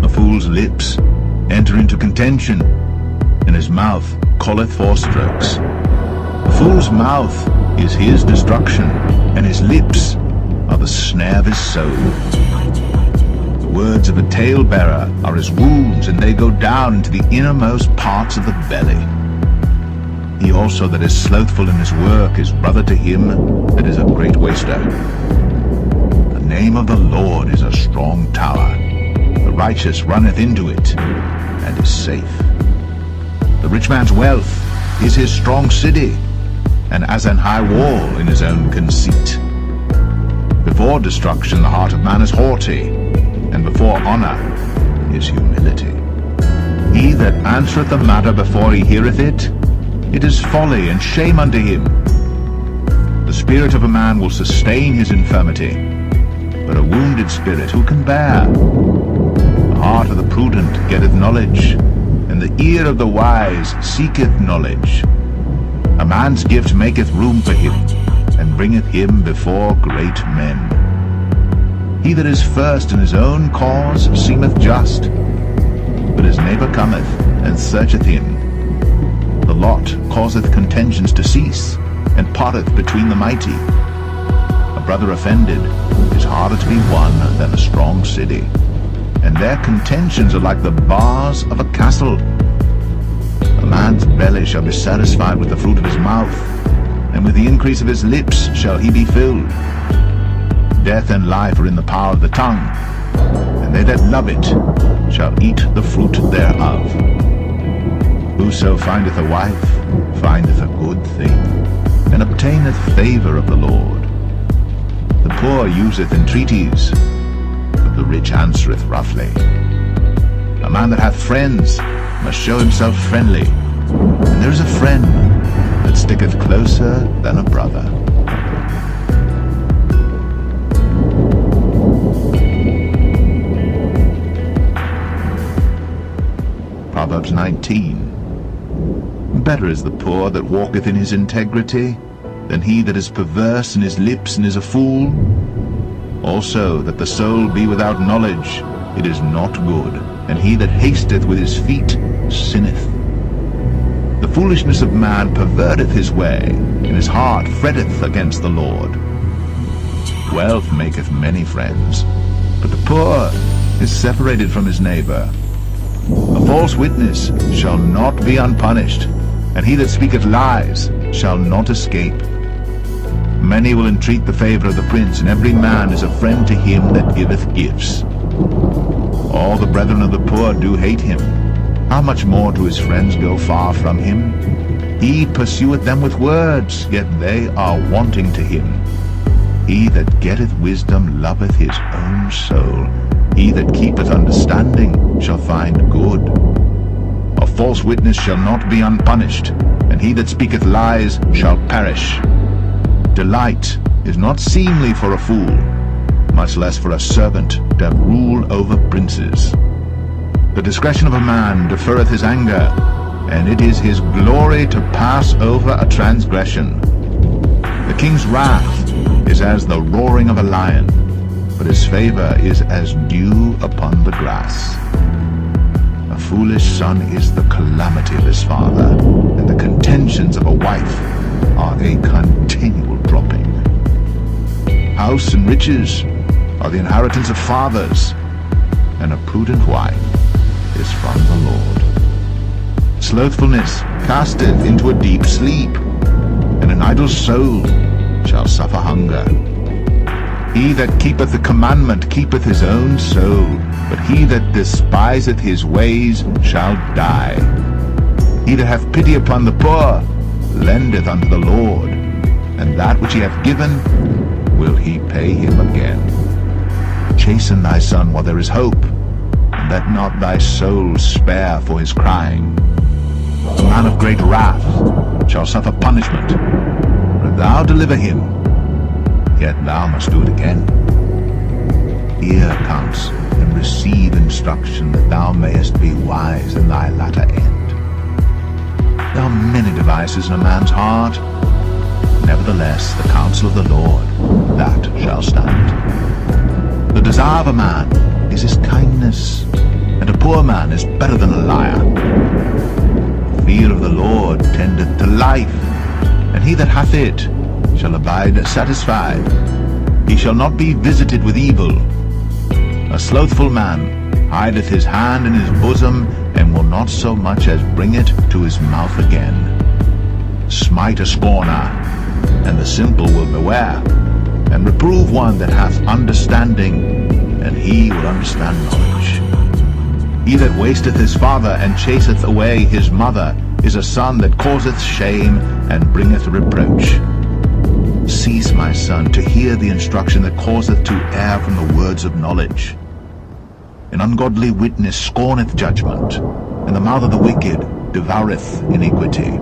A fool's lips enter into contention, and his mouth calleth for strokes. A fool's mouth is his destruction, and his lips are the snare of his soul. The words of a talebearer are as wounds, and they go down into the innermost parts of the belly. He also that is slothful in his work is brother to him that is a great waster. The name of the Lord is a strong tower. The righteous runneth into it, and is safe. The rich man's wealth is his strong city, and as an high wall in his own conceit. Before destruction the heart of man is haughty, and before honor is humility. He that answereth the matter before he heareth it, it is folly and shame unto him. The spirit of a man will sustain his infirmity, but a wounded spirit who can bear? The heart of the prudent getteth knowledge, and the ear of the wise seeketh knowledge. A man's gift maketh room for him, and bringeth him before great men. He that is first in his own cause seemeth just, but his neighbor cometh and searcheth him. The lot causeth contentions to cease, and parteth between the mighty. A brother offended is harder to be won than a strong city, and their contentions are like the bars of a castle. A man's belly shall be satisfied with the fruit of his mouth, and with the increase of his lips shall he be filled. Death and life are in the power of the tongue, and they that love it shall eat the fruit thereof. Whoso findeth a wife findeth a good thing, and obtaineth favor of the Lord. The poor useth entreaties, but the rich answereth roughly. A man that hath friends must show himself friendly, and there is a friend that sticketh closer than a brother. Proverbs 19. Better is the poor that walketh in his integrity than he that is perverse in his lips and is a fool. Also that the soul be without knowledge, it is not good, and he that hasteth with his feet sinneth. The foolishness of man perverteth his way, and his heart fretteth against the Lord. Wealth maketh many friends, but the poor is separated from his neighbor. A false witness shall not be unpunished, and he that speaketh lies shall not escape. Many will entreat the favor of the prince, and every man is a friend to him that giveth gifts. All the brethren of the poor do hate him. How much more do his friends go far from him? He pursueth them with words, yet they are wanting to him. He that getteth wisdom loveth his own soul. He that keepeth understanding shall find good. A false witness shall not be unpunished, and he that speaketh lies shall perish. Delight is not seemly for a fool, much less for a servant to have rule over princes. The discretion of a man deferreth his anger, and it is his glory to pass over a transgression. The king's wrath is as the roaring of a lion, but his favor is as dew upon the grass. A foolish son is the calamity of his father, and the contentions of a wife are a continual dropping. House and riches are the inheritance of fathers, and a prudent wife is from the Lord. Slothfulness casteth into a deep sleep, and an idle soul shall suffer hunger. He that keepeth the commandment keepeth his own soul, but he that despiseth his ways shall die. He that hath pity upon the poor lendeth unto the Lord, and that which he hath given will he pay him again. Chasten thy son while there is hope, and let not thy soul spare for his crying. A man of great wrath shall suffer punishment, but if thou deliver him, yet thou must do it again. Hear counsel, and receive instruction, that thou mayest be wise in thy latter end. There are many devices in a man's heart, nevertheless the counsel of the Lord, that shall stand. The desire of a man is his kindness, and a poor man is better than a liar. The fear of the Lord tendeth to life, and he that hath it shall abide satisfied. He shall not be visited with evil. A slothful man hideth his hand in his bosom, and will not so much as bring it to his mouth again. Smite a scorner, and the simple will beware, and reprove one that hath understanding, and he will understand knowledge. He that wasteth his father, and chaseth away his mother, is a son that causeth shame, and bringeth reproach. Cease, my son, to hear the instruction that causeth to err from the words of knowledge. An ungodly witness scorneth judgment, and the mouth of the wicked devoureth iniquity.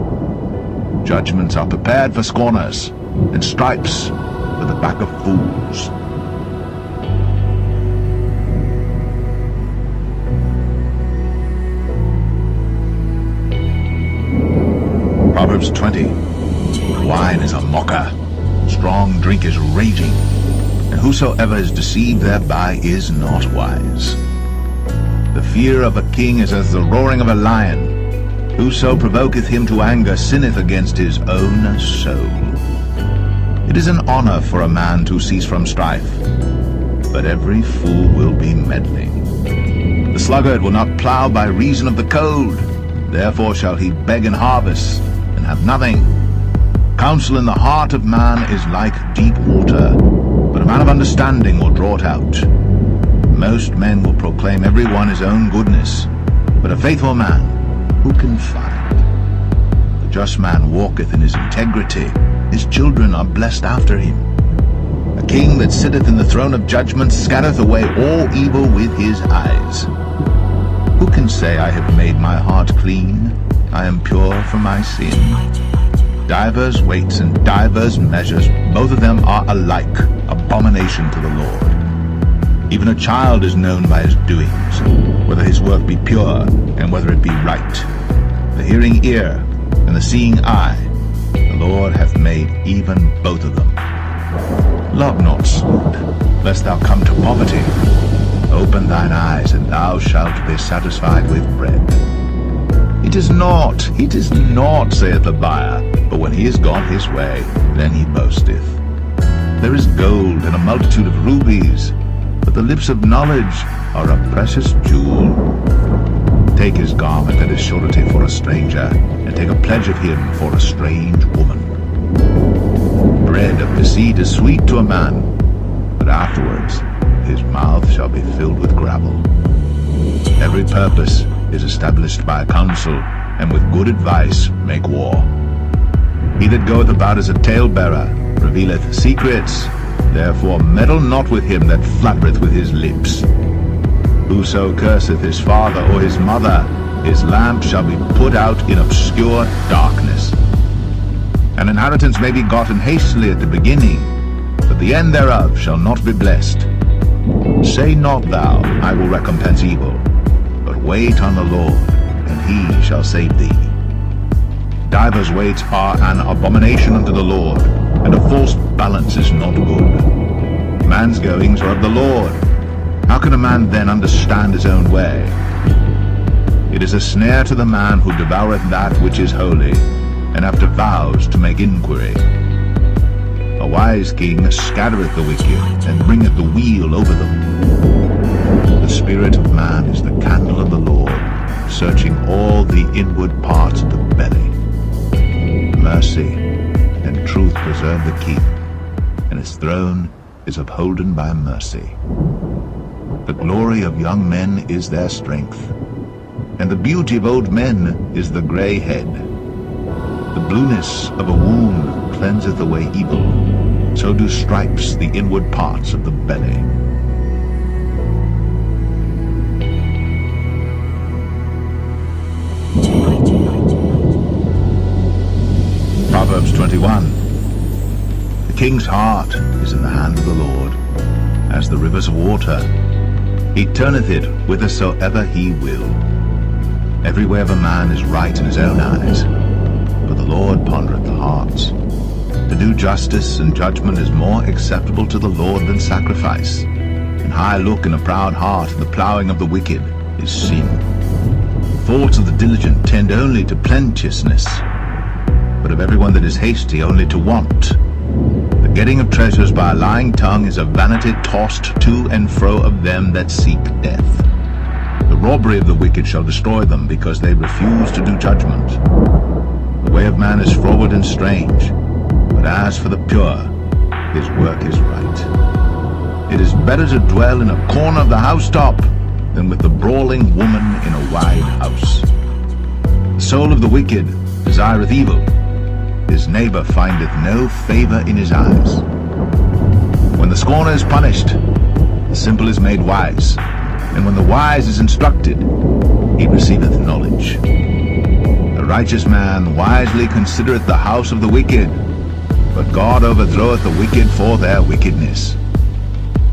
Judgments are prepared for scorners, and stripes for the back of fools. Proverbs 20. Wine is a mocker, strong drink is raging, and whosoever is deceived thereby is not wise. The fear of a king is as the roaring of a lion. Whoso provoketh him to anger sinneth against his own soul. It is an honor for a man to cease from strife, but every fool will be meddling. The sluggard will not plow by reason of the cold, therefore shall he beg in harvest, and have nothing. Counsel in the heart of man is like deep water, but a man of understanding will draw it out. Most men will proclaim every one his own goodness, but a faithful man who can find? The just man walketh in his integrity, his children are blessed after him. A king that sitteth in the throne of judgment scattereth away all evil with his eyes. Who can say, I have made my heart clean, I am pure from my sin? Divers weights and divers measures, both of them are alike, abomination to the Lord. Even a child is known by his doings, whether his work be pure, and whether it be right. The hearing ear, and the seeing eye, the Lord hath made even both of them. Love not sleep, lest thou come to poverty. Open thine eyes, and thou shalt be satisfied with bread. It is not, saith the buyer, but when he is gone his way, then he boasteth. There is gold and a multitude of rubies, but the lips of knowledge are a precious jewel. Take his garment and his surety for a stranger, and take a pledge of him for a strange woman. Bread of deceit is sweet to a man, but afterwards his mouth shall be filled with gravel. Every purpose is established by counsel, and with good advice make war. He that goeth about as a talebearer revealeth secrets, therefore meddle not with him that flattereth with his lips. Whoso curseth his father or his mother, his lamp shall be put out in obscure darkness. An inheritance may be gotten hastily at the beginning, but the end thereof shall not be blessed. Say not thou, I will recompense evil, but wait on the Lord, and he shall save thee. Divers weights are an abomination unto the Lord, and a false balance is not good. Man's goings are of the Lord. How can a man then understand his own way? It is a snare to the man who devoureth that which is holy, and after vows to make inquiry. A wise king scattereth the wicked, and bringeth the weal over them. The spirit of man is the candle of the Lord, searching all the inward parts of the belly. Mercy and truth preserve the king, and his throne is upholden by mercy. The glory of young men is their strength, and the beauty of old men is the grey head. The blueness of a wound cleanseth away evil, so do stripes the inward parts of the belly. Proverbs 21. The king's heart is in the hand of the Lord, as the rivers of water. He turneth it whithersoever he will. Every way of a man is right in his own eyes, but the Lord pondereth the hearts. To do justice and judgment is more acceptable to the Lord than sacrifice. An high look and a proud heart, and the plowing of the wicked is sin. The thoughts of the diligent tend only to plenteousness, but of everyone that is hasty only to want. The getting of treasures by a lying tongue is a vanity tossed to and fro of them that seek death. The robbery of the wicked shall destroy them, because they refuse to do judgment. The way of man is froward and strange, but as for the pure, his work is right. It is better to dwell in a corner of the housetop than with the brawling woman in a wide house. The soul of the wicked desireth evil. His neighbor findeth no favor in his eyes. When the scorner is punished, the simple is made wise, and when the wise is instructed, he receiveth knowledge. The righteous man wisely considereth the house of the wicked, but God overthroweth the wicked for their wickedness.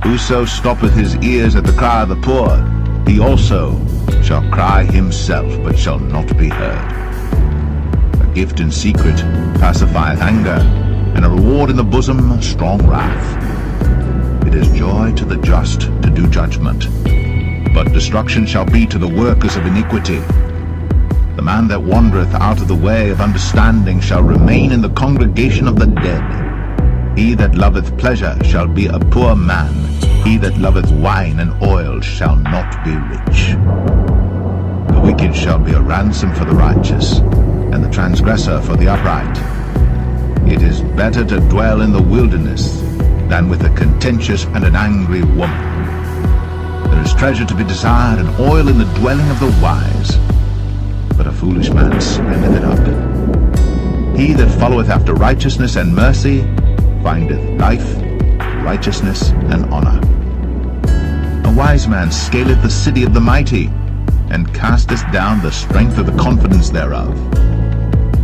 Whoso stoppeth his ears at the cry of the poor, he also shall cry himself, but shall not be heard. A gift in secret pacifieth anger, and a reward in the bosom strong wrath. It is joy to the just to do judgment, but destruction shall be to the workers of iniquity. The man that wandereth out of the way of understanding shall remain in the congregation of the dead. He that loveth pleasure shall be a poor man. He that loveth wine and oil shall not be rich. The wicked shall be a ransom for the righteous, and the transgressor for the upright. It is better to dwell in the wilderness than with a contentious and an angry woman. There is treasure to be desired and oil in the dwelling of the wise, but a foolish man spendeth it up. He that followeth after righteousness and mercy findeth life, righteousness, and honor. A wise man scaleth the city of the mighty, and casteth down the strength of the confidence thereof.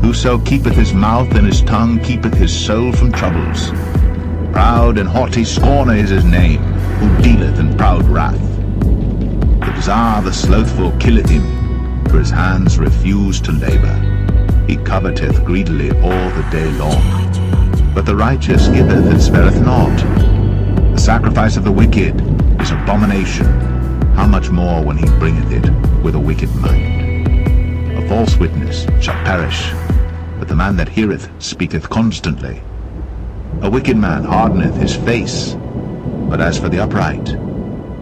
Whoso keepeth his mouth and his tongue keepeth his soul from troubles. Proud and haughty scorner is his name, who dealeth in proud wrath. The desire of the slothful killeth him, for his hands refuse to labor. He coveteth greedily all the day long. But the righteous giveth and spareth not. The sacrifice of the wicked is abomination. How much more when he bringeth it with a wicked mind? A false witness shall perish, but the man that heareth speaketh constantly. A wicked man hardeneth his face, but as for the upright,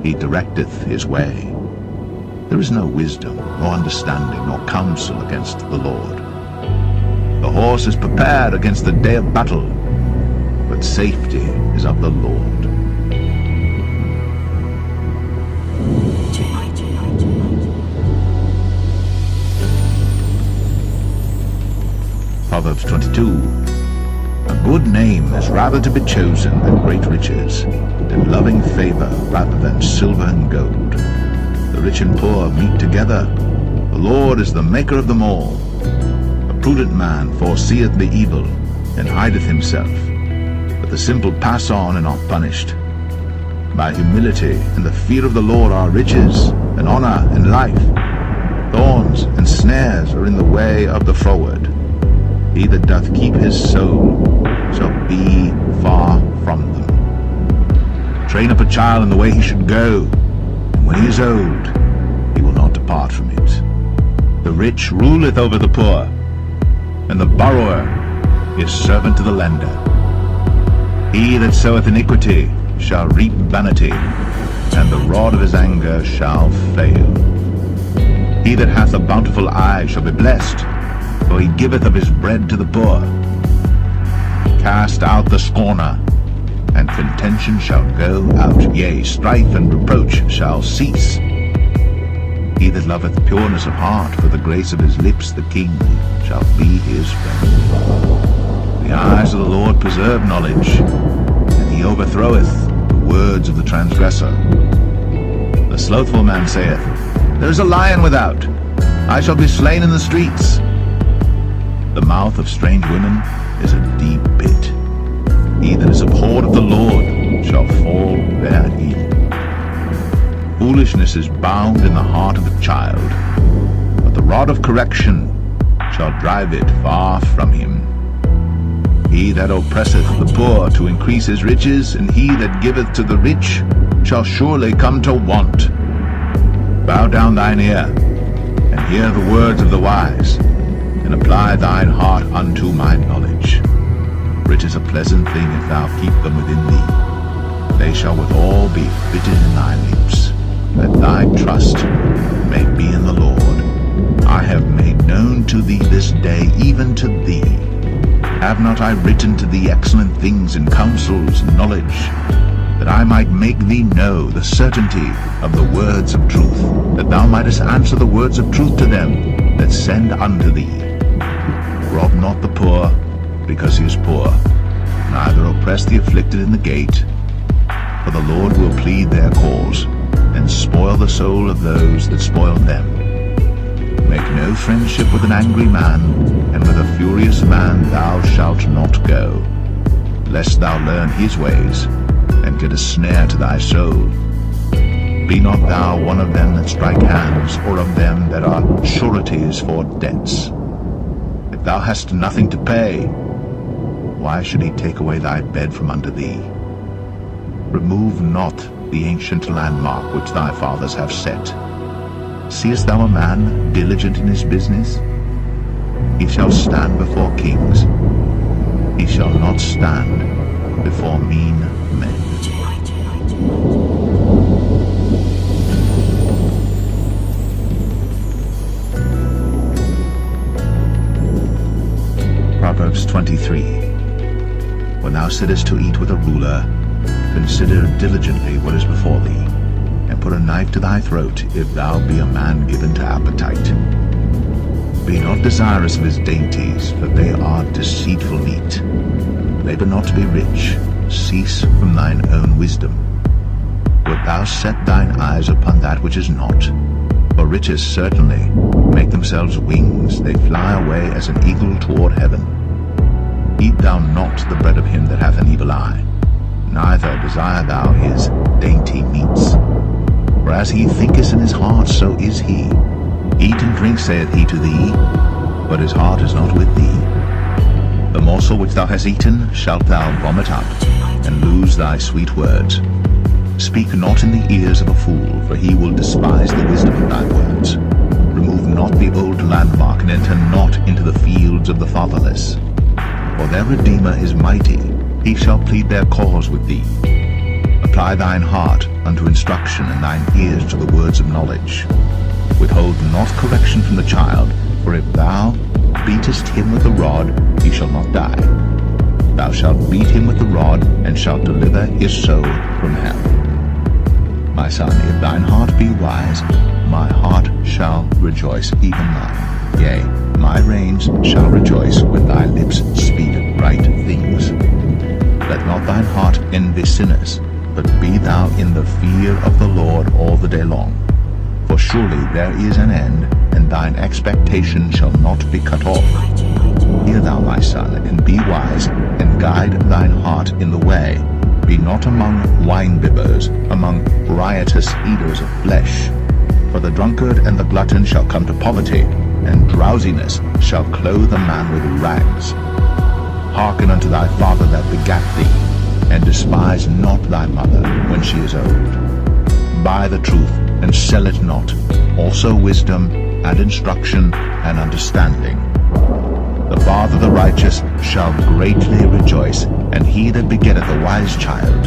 he directeth his way. There is no wisdom, nor understanding, nor counsel against the Lord. The horse is prepared against the day of battle, but safety is of the Lord. Proverbs 22. A good name is rather to be chosen than great riches, and loving favor rather than silver and gold. The rich and poor meet together. The Lord is the maker of them all. A prudent man foreseeth the evil, and hideth himself, but the simple pass on and are punished. By humility and the fear of the Lord are riches, and honor, and life. Thorns and snares are in the way of the froward. He that doth keep his soul shall be far from them. Train up a child in the way he should go, and when he is old, he will not depart from it. The rich ruleth over the poor, and the borrower is servant to the lender. He that soweth iniquity shall reap vanity, and the rod of his anger shall fail. He that hath a bountiful eye shall be blessed, for he giveth of his bread to the poor. Cast out the scorner, and contention shall go out, yea, strife and reproach shall cease. He that loveth pureness of heart, for the grace of his lips the king shall be his friend. The eyes of the Lord preserve knowledge, and he overthroweth the words of the transgressor. The slothful man saith, There is a lion without, I shall be slain in the streets. The mouth of strange women is a deep pit. He that is abhorred of the Lord shall fall therein. Foolishness is bound in the heart of a child, but the rod of correction shall drive it far from him. He that oppresseth the poor to increase his riches, and he that giveth to the rich shall surely come to want. Bow down thine ear, and hear the words of the wise, and apply thine heart unto my knowledge. For it is a pleasant thing if thou keep them within thee. They shall withal be fitted in thy lips, that thy trust may be in the Lord. I have made known to thee this day, even to thee, not I written to thee excellent things in counsels and knowledge, that I might make thee know the certainty of the words of truth, that thou mightest answer the words of truth to them that send unto thee. Rob not the poor, because he is poor, neither oppress the afflicted in the gate, for the Lord will plead their cause, and spoil the soul of those that spoil them. Make no friendship with an angry man, and with a furious man thou shalt not go, lest thou learn his ways, and get a snare to thy soul. Be not thou one of them that strike hands, or of them that are sureties for debts. If thou hast nothing to pay, why should he take away thy bed from under thee? Remove not the ancient landmark which thy fathers have set. Seest thou a man diligent in his business? He shall stand before kings. He shall not stand before mean men. Proverbs 23. When thou sittest to eat with a ruler, consider diligently what is before thee, and put a knife to thy throat, if thou be a man given to appetite. Be not desirous of his dainties, for they are deceitful meat. Labor not to be rich, cease from thine own wisdom. Wilt thou set thine eyes upon that which is not? For riches certainly make themselves wings, they fly away as an eagle toward heaven. Eat thou not the bread of him that hath an evil eye, neither desire thou his dainty meats. For as he thinketh in his heart, so is he. Eat and drink, saith he to thee, but his heart is not with thee. The morsel which thou hast eaten shalt thou vomit up, and lose thy sweet words. Speak not in the ears of a fool, for he will despise the wisdom of thy words. Remove not the old landmark, and enter not into the fields of the fatherless. For their Redeemer is mighty, he shall plead their cause with thee. Apply thine heart unto instruction, and thine ears to the words of knowledge. Withhold not correction from the child, for if thou beatest him with the rod, he shall not die. Thou shalt beat him with the rod, and shalt deliver his soul from hell. My son, if thine heart be wise, my heart shall rejoice, even mine. Yea, my reins shall rejoice when thy lips speak right things. Let not thine heart envy sinners, but be thou in the fear of the Lord all the day long. For surely there is an end, and thine expectation shall not be cut off. Hear thou, my son, and be wise, and guide thine heart in the way. Be not among wine-bibbers, among riotous eaters of flesh. For the drunkard and the glutton shall come to poverty, and drowsiness shall clothe a man with rags. Hearken unto thy father that begat thee, and despise not thy mother when she is old. Buy the truth, and sell it not, also wisdom, and instruction, and understanding. The father of the righteous shall greatly rejoice, and he that begetteth a wise child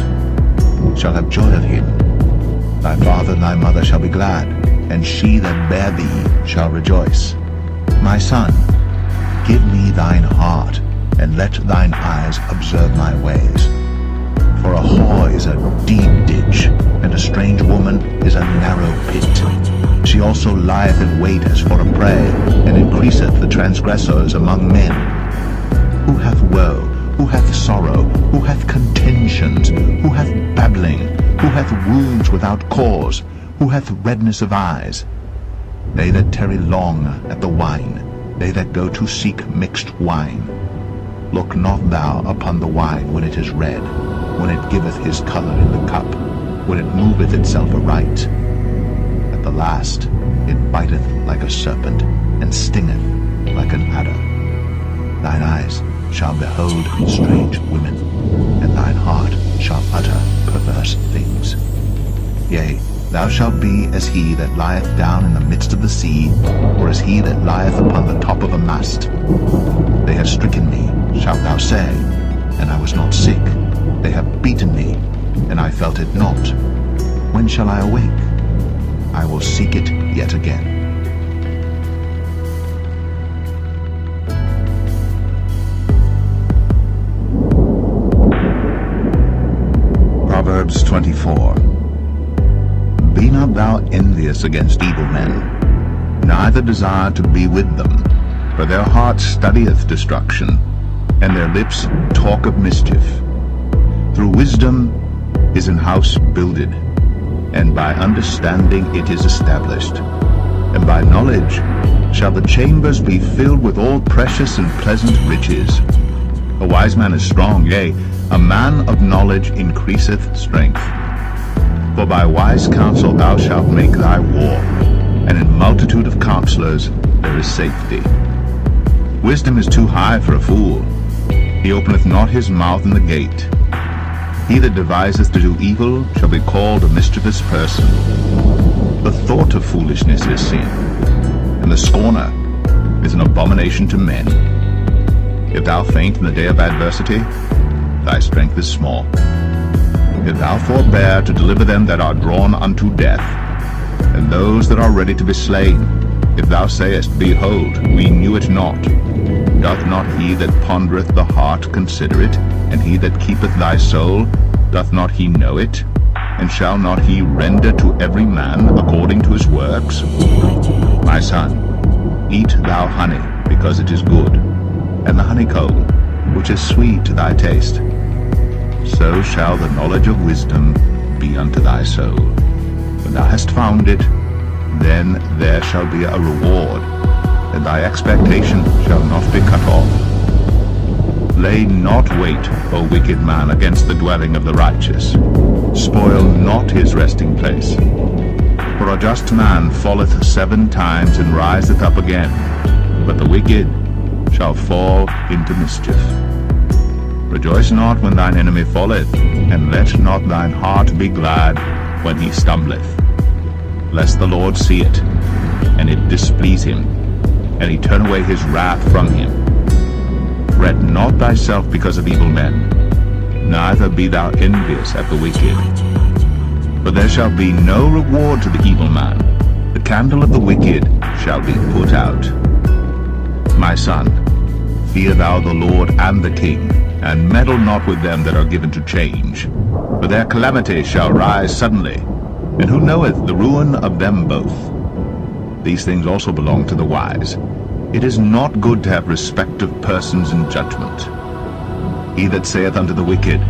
shall have joy of him. Thy father and thy mother shall be glad, and she that bare thee shall rejoice. My son, give me thine heart, and let thine eyes observe my ways. For a whore is a deep ditch, and a strange woman is a narrow pit. She also lieth in wait as for a prey, and increaseth the transgressors among men. Who hath woe? Who hath sorrow? Who hath contentions? Who hath babbling? Who hath wounds without cause? Who hath redness of eyes? They that tarry long at the wine, they that go to seek mixed wine. Look not thou upon the wine when it is red, when it giveth his colour in the cup, when it moveth itself aright. At the last it biteth like a serpent, and stingeth like an adder. Thine eyes shall behold strange women, and thine heart shall utter perverse things. Yea, thou shalt be as he that lieth down in the midst of the sea, or as he that lieth upon the top of a mast. They have stricken me, shalt thou say, and I was not sick. They have beaten me, and I felt it not. When shall I awake? I will seek it yet again. Proverbs 24. Be not thou envious against evil men, neither desire to be with them, for their heart studieth destruction, and their lips talk of mischief. Through wisdom is an house builded, and by understanding it is established. And by knowledge shall the chambers be filled with all precious and pleasant riches. A wise man is strong, yea, a man of knowledge increaseth strength. For by wise counsel thou shalt make thy war, and in multitude of counselors there is safety. Wisdom is too high for a fool. He openeth not his mouth in the gate. He that deviseth to do evil shall be called a mischievous person. The thought of foolishness is sin, and the scorner is an abomination to men. If thou faint in the day of adversity, thy strength is small. If thou forbear to deliver them that are drawn unto death, and those that are ready to be slain, if thou sayest, Behold, we knew it not, doth not he that pondereth the heart consider it? And he that keepeth thy soul, doth not he know it? And shall not he render to every man according to his works? My son, eat thou honey, because it is good, and the honeycomb, which is sweet to thy taste. So shall the knowledge of wisdom be unto thy soul. When thou hast found it, then there shall be a reward, and thy expectation shall not be cut off. Lay not wait, O wicked man, against the dwelling of the righteous. Spoil not his resting place. For a just man falleth 7 times and riseth up again, but the wicked shall fall into mischief. Rejoice not when thine enemy falleth, and let not thine heart be glad when he stumbleth. Lest the Lord see it, and it displease him, and he turn away his wrath from him. Fret not thyself because of evil men, neither be thou envious at the wicked. For there shall be no reward to the evil man. The candle of the wicked shall be put out. My son, fear thou the Lord and the king, and meddle not with them that are given to change. For their calamity shall rise suddenly, and who knoweth the ruin of them both? These things also belong to the wise. It is not good to have respect of persons in judgment. He that saith unto the wicked,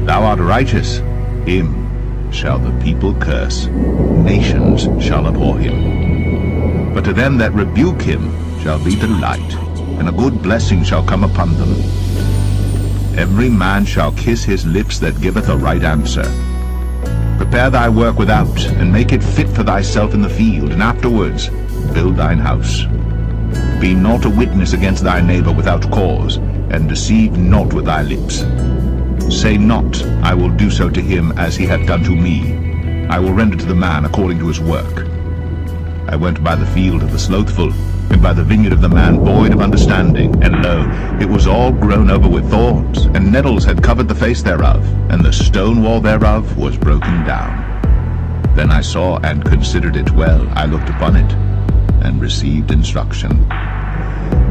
Thou art righteous, him shall the people curse, nations shall abhor him. But to them that rebuke him shall be delight, and a good blessing shall come upon them. Every man shall kiss his lips that giveth a right answer. Prepare thy work without, and make it fit for thyself in the field, and afterwards build thine house. Be not a witness against thy neighbor without cause, and deceive not with thy lips. Say not, I will do so to him as he hath done to me. I will render to the man according to his work. I went by the field of the slothful, and by the vineyard of the man void of understanding, and lo, it was all grown over with thorns, and nettles had covered the face thereof, and the stone wall thereof was broken down. Then I saw and considered it well. I looked upon it, and received instruction.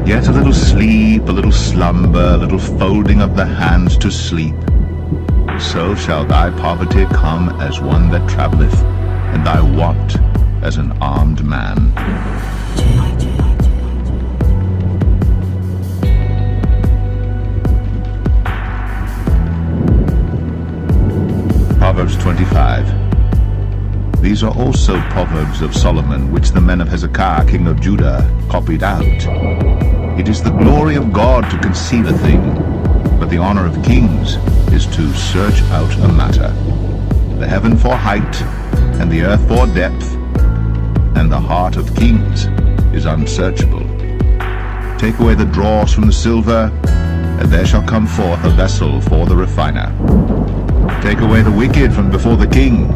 Yet a little sleep, a little slumber, a little folding of the hands to sleep. So shall thy poverty come as one that travelleth, and thy want as an armed man. Proverbs 25. These are also Proverbs of Solomon, which the men of Hezekiah king of Judah copied out. It is the glory of God to conceal a thing, but the honor of kings is to search out a matter. The heaven for height, and the earth for depth, and the heart of kings is unsearchable. Take away the dross from the silver, and there shall come forth a vessel for the refiner. Take away the wicked from before the king,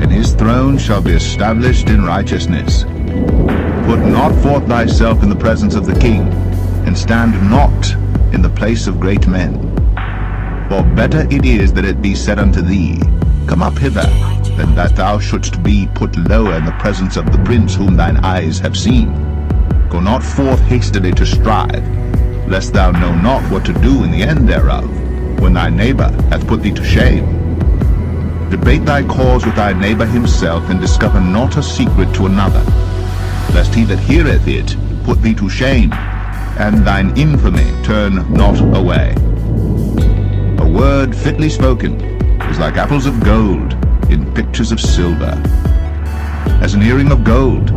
and his throne shall be established in righteousness. Put not forth thyself in the presence of the king, and stand not in the place of great men. For better it is that it be said unto thee, Come up hither, than that thou shouldst be put lower in the presence of the prince whom thine eyes have seen. Go not forth hastily to strive, lest thou know not what to do in the end thereof, when thy neighbor hath put thee to shame. Debate thy cause with thy neighbor himself, and discover not a secret to another, lest he that heareth it put thee to shame, and thine infamy turn not away. A word fitly spoken is like apples of gold in pictures of silver. As an earring of gold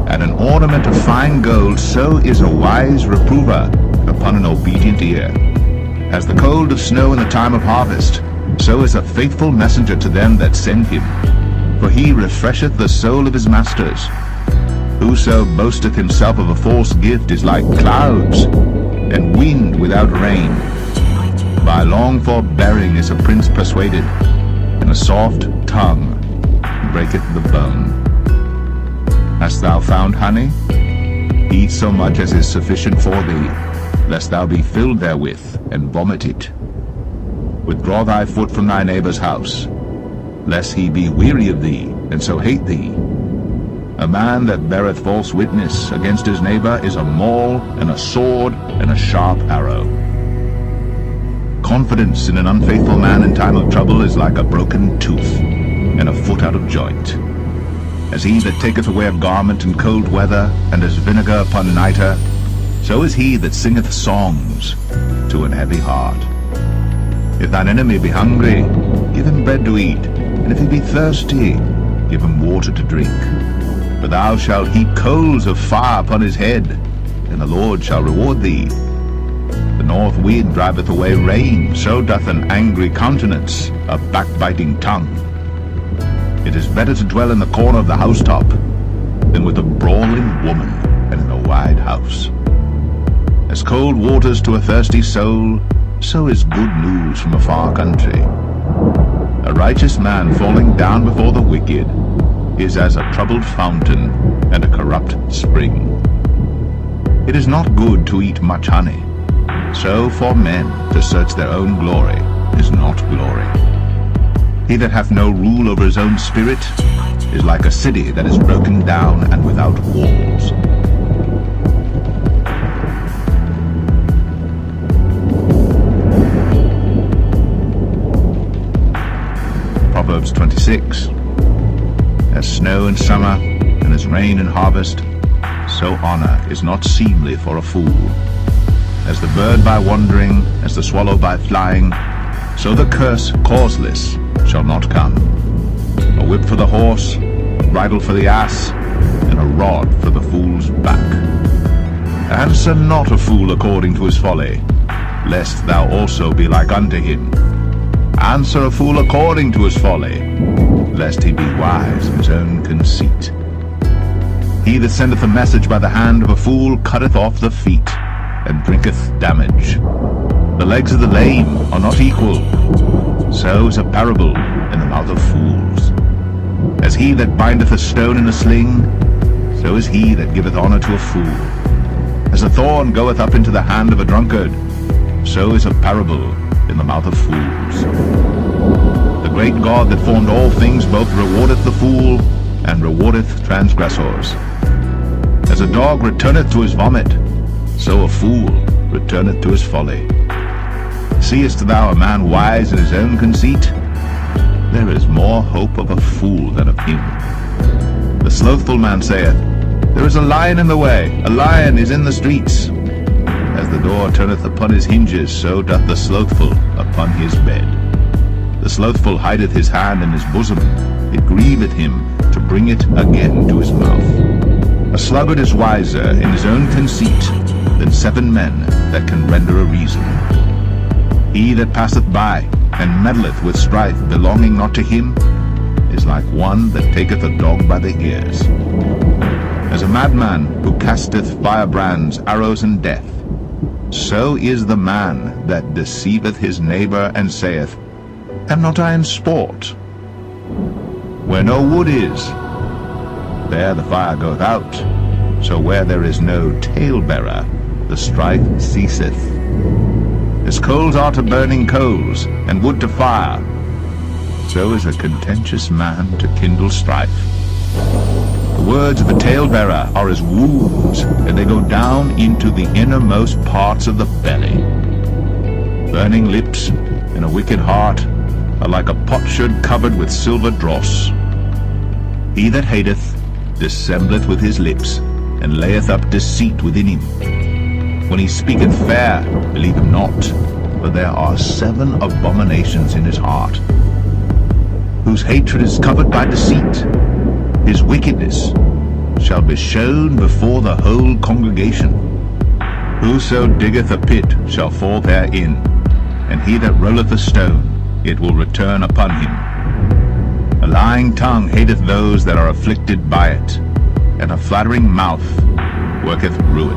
and an ornament of fine gold, so is a wise reprover upon an obedient ear. As the cold of snow in the time of harvest, so is a faithful messenger to them that send him. For he refresheth the soul of his masters. Whoso boasteth himself of a false gift is like clouds, and wind without rain. By long forbearing is a prince persuaded, and a soft tongue breaketh the bone. Hast thou found honey? Eat so much as is sufficient for thee, lest thou be filled therewith, and vomit it. Withdraw thy foot from thy neighbor's house, lest he be weary of thee, and so hate thee. A man that beareth false witness against his neighbor is a maul, and a sword, and a sharp arrow. Confidence in an unfaithful man in time of trouble is like a broken tooth, and a foot out of joint. As he that taketh away a garment in cold weather, and as vinegar upon nitre, so is he that singeth songs to an heavy heart. If thine enemy be hungry, give him bread to eat, and if he be thirsty, give him water to drink. For thou shalt heap coals of fire upon his head, and the Lord shall reward thee. The north wind driveth away rain, so doth an angry countenance a backbiting tongue. It is better to dwell in the corner of the housetop than with a brawling woman and in a wide house. As cold waters to a thirsty soul, so is good news from a far country. A righteous man falling down before the wicked is as a troubled fountain and a corrupt spring. It is not good to eat much honey, so for men to search their own glory is not glory. He that hath no rule over his own spirit is like a city that is broken down and without walls. Proverbs 26. As snow in summer, and as rain in harvest, so honor is not seemly for a fool. As the bird by wandering, as the swallow by flying, so the curse causeless shall not come. A whip for the horse, a bridle for the ass, and a rod for the fool's back. Answer not a fool according to his folly, lest thou also be like unto him. Answer a fool according to his folly, lest he be wise in his own conceit. He that sendeth a message by the hand of a fool cutteth off the feet, and drinketh damage. The legs of the lame are not equal, so is a parable in the mouth of fools. As he that bindeth a stone in a sling, so is he that giveth honor to a fool. As a thorn goeth up into the hand of a drunkard, so is a parable in the mouth of fools. The great God that formed all things both rewardeth the fool and rewardeth transgressors. As a dog returneth to his vomit, so a fool returneth to his folly. Seest thou a man wise in his own conceit? There is more hope of a fool than of him. The slothful man saith, There is a lion in the way, a lion is in the streets. As the door turneth upon his hinges, so doth the slothful upon his bed. The slothful hideth his hand in his bosom, it grieveth him to bring it again to his mouth. A sluggard is wiser in his own conceit than 7 men that can render a reason. He that passeth by and meddleth with strife belonging not to him is like one that taketh a dog by the ears. As a madman who casteth firebrands, arrows, and death, so is the man that deceiveth his neighbor and saith, Am not I in sport? Where no wood is, there the fire goeth out. So where there is no talebearer, the strife ceaseth. As coals are to burning coals, and wood to fire, so is a contentious man to kindle strife. The words of the talebearer are as wounds, and they go down into the innermost parts of the belly. Burning lips and a wicked heart are like a potsherd covered with silver dross. He that hateth dissembleth with his lips, and layeth up deceit within him. When he speaketh fair, believe him not, for there are 7 abominations in his heart. Whose hatred is covered by deceit, his wickedness shall be shown before the whole congregation. Whoso diggeth a pit shall fall therein, and he that rolleth a stone, it will return upon him. A lying tongue hateth those that are afflicted by it, and a flattering mouth worketh ruin.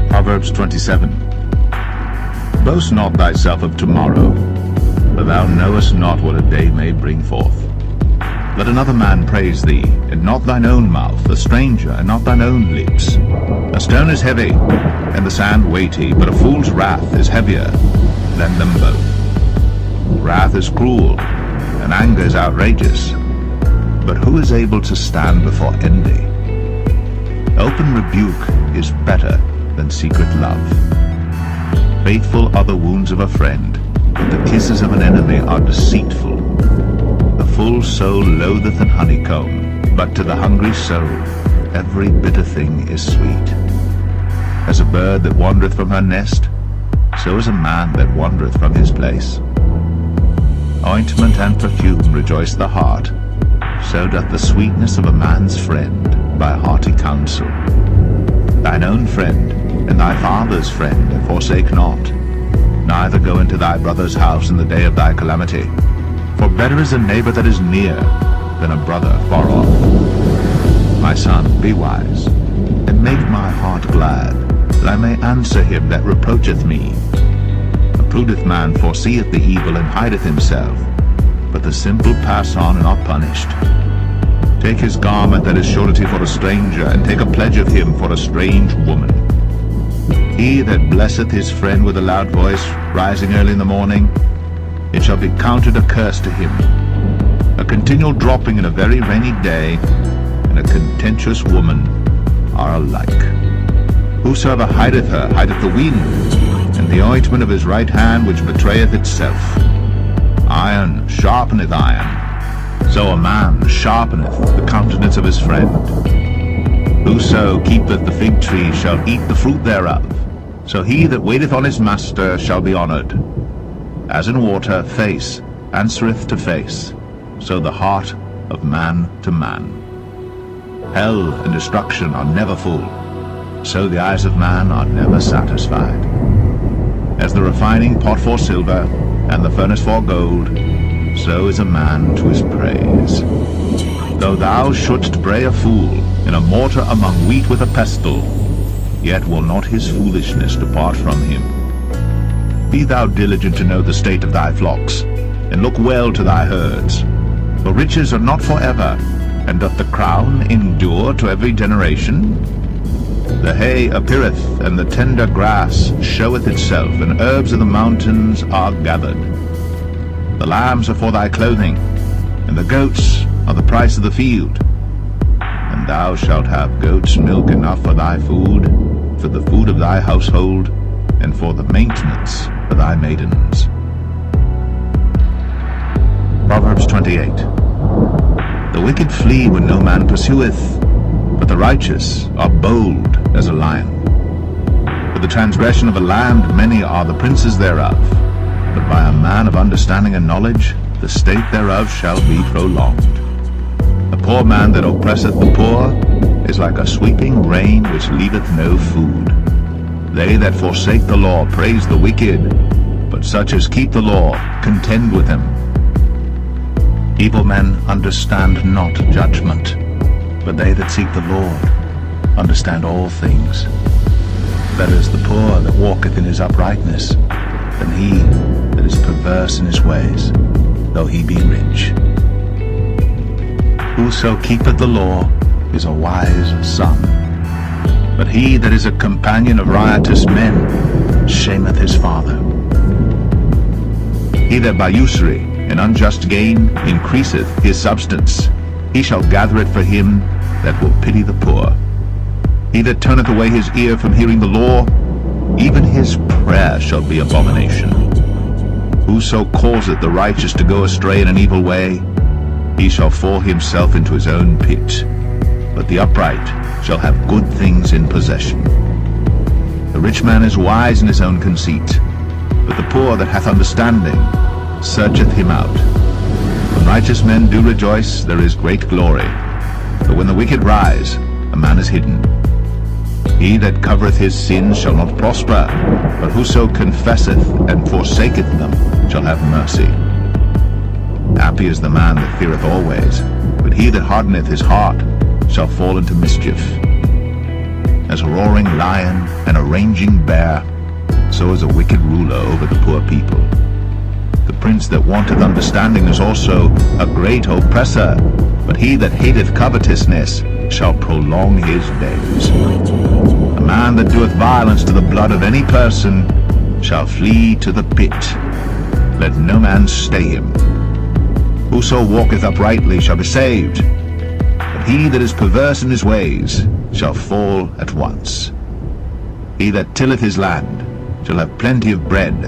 Proverbs 27. Boast not thyself of tomorrow, for thou knowest not what a day may bring forth. Let another man praise thee, and not thine own mouth, a stranger, and not thine own lips. A stone is heavy, and the sand weighty, but a fool's wrath is heavier than them both. Wrath is cruel, and anger is outrageous, but who is able to stand before envy? Open rebuke is better than secret love. Faithful are the wounds of a friend, but the kisses of an enemy are deceitful. The full soul loatheth an honeycomb, but to the hungry soul every bitter thing is sweet. As a bird that wandereth from her nest, so is a man that wandereth from his place. Ointment and perfume rejoice the heart, so doth the sweetness of a man's friend by hearty counsel. Thine own friend and thy father's friend forsake not, neither go into thy brother's house in the day of thy calamity. For better is a neighbor that is near than a brother far off. My son, be wise, and make my heart glad, that I may answer him that reproacheth me. A prudent man foreseeth the evil and hideth himself, but the simple pass on and are punished. Take his garment that is surety for a stranger, and take a pledge of him for a strange woman. He that blesseth his friend with a loud voice, rising early in the morning, it shall be counted a curse to him. A continual dropping in a very rainy day, and a contentious woman are alike. Whosoever hideth her hideth the wind, and the ointment of his right hand which betrayeth itself. Iron sharpeneth iron, so a man sharpeneth the countenance of his friend. Whoso keepeth the fig tree shall eat the fruit thereof, so he that waiteth on his master shall be honored. As in water face answereth to face, so the heart of man to man. Hell and destruction are never full, so the eyes of man are never satisfied. As the refining pot for silver, and the furnace for gold, so is a man to his praise. Though thou shouldst bray a fool in a mortar among wheat with a pestle, yet will not his foolishness depart from him. Be thou diligent to know the state of thy flocks, and look well to thy herds. For riches are not forever, and doth the crown endure to every generation? The hay appeareth, and the tender grass showeth itself, and herbs of the mountains are gathered. The lambs are for thy clothing, and the goats are the price of the field. And thou shalt have goats' milk enough for thy food, for the food of thy household, and for the maintenance of thy maidens. Proverbs 28. The wicked flee when no man pursueth, but the righteous are bold as a lion. For the transgression of a land many are the princes thereof, but by a man of understanding and knowledge the state thereof shall be prolonged. A poor man that oppresseth the poor is like a sweeping rain which leaveth no food. They that forsake the law praise the wicked, but such as keep the law contend with them. Evil men understand not judgment, but they that seek the Lord understand all things. Better is the poor that walketh in his uprightness, than he that is perverse in his ways, though he be rich. Whoso keepeth the law is a wise son, but he that is a companion of riotous men shameth his father. He that by usury and unjust gain increaseth his substance, he shall gather it for him that will pity the poor. He that turneth away his ear from hearing the law, even his prayer shall be abomination. Whoso causeth the righteous to go astray in an evil way, he shall fall himself into his own pit. But the upright shall have good things in possession. The rich man is wise in his own conceit, but the poor that hath understanding searcheth him out. When righteous men do rejoice, there is great glory. But when the wicked rise, a man is hidden. He that covereth his sins shall not prosper, but whoso confesseth and forsaketh them shall have mercy. Happy is the man that feareth always, but he that hardeneth his heart shall fall into mischief. As a roaring lion and a raging bear, so is a wicked ruler over the poor people. The prince that wanteth understanding is also a great oppressor, but he that hateth covetousness shall prolong his days. A man that doeth violence to the blood of any person shall flee to the pit. Let no man stay him. Whoso walketh uprightly shall be saved, but he that is perverse in his ways shall fall at once. He that tilleth his land shall have plenty of bread,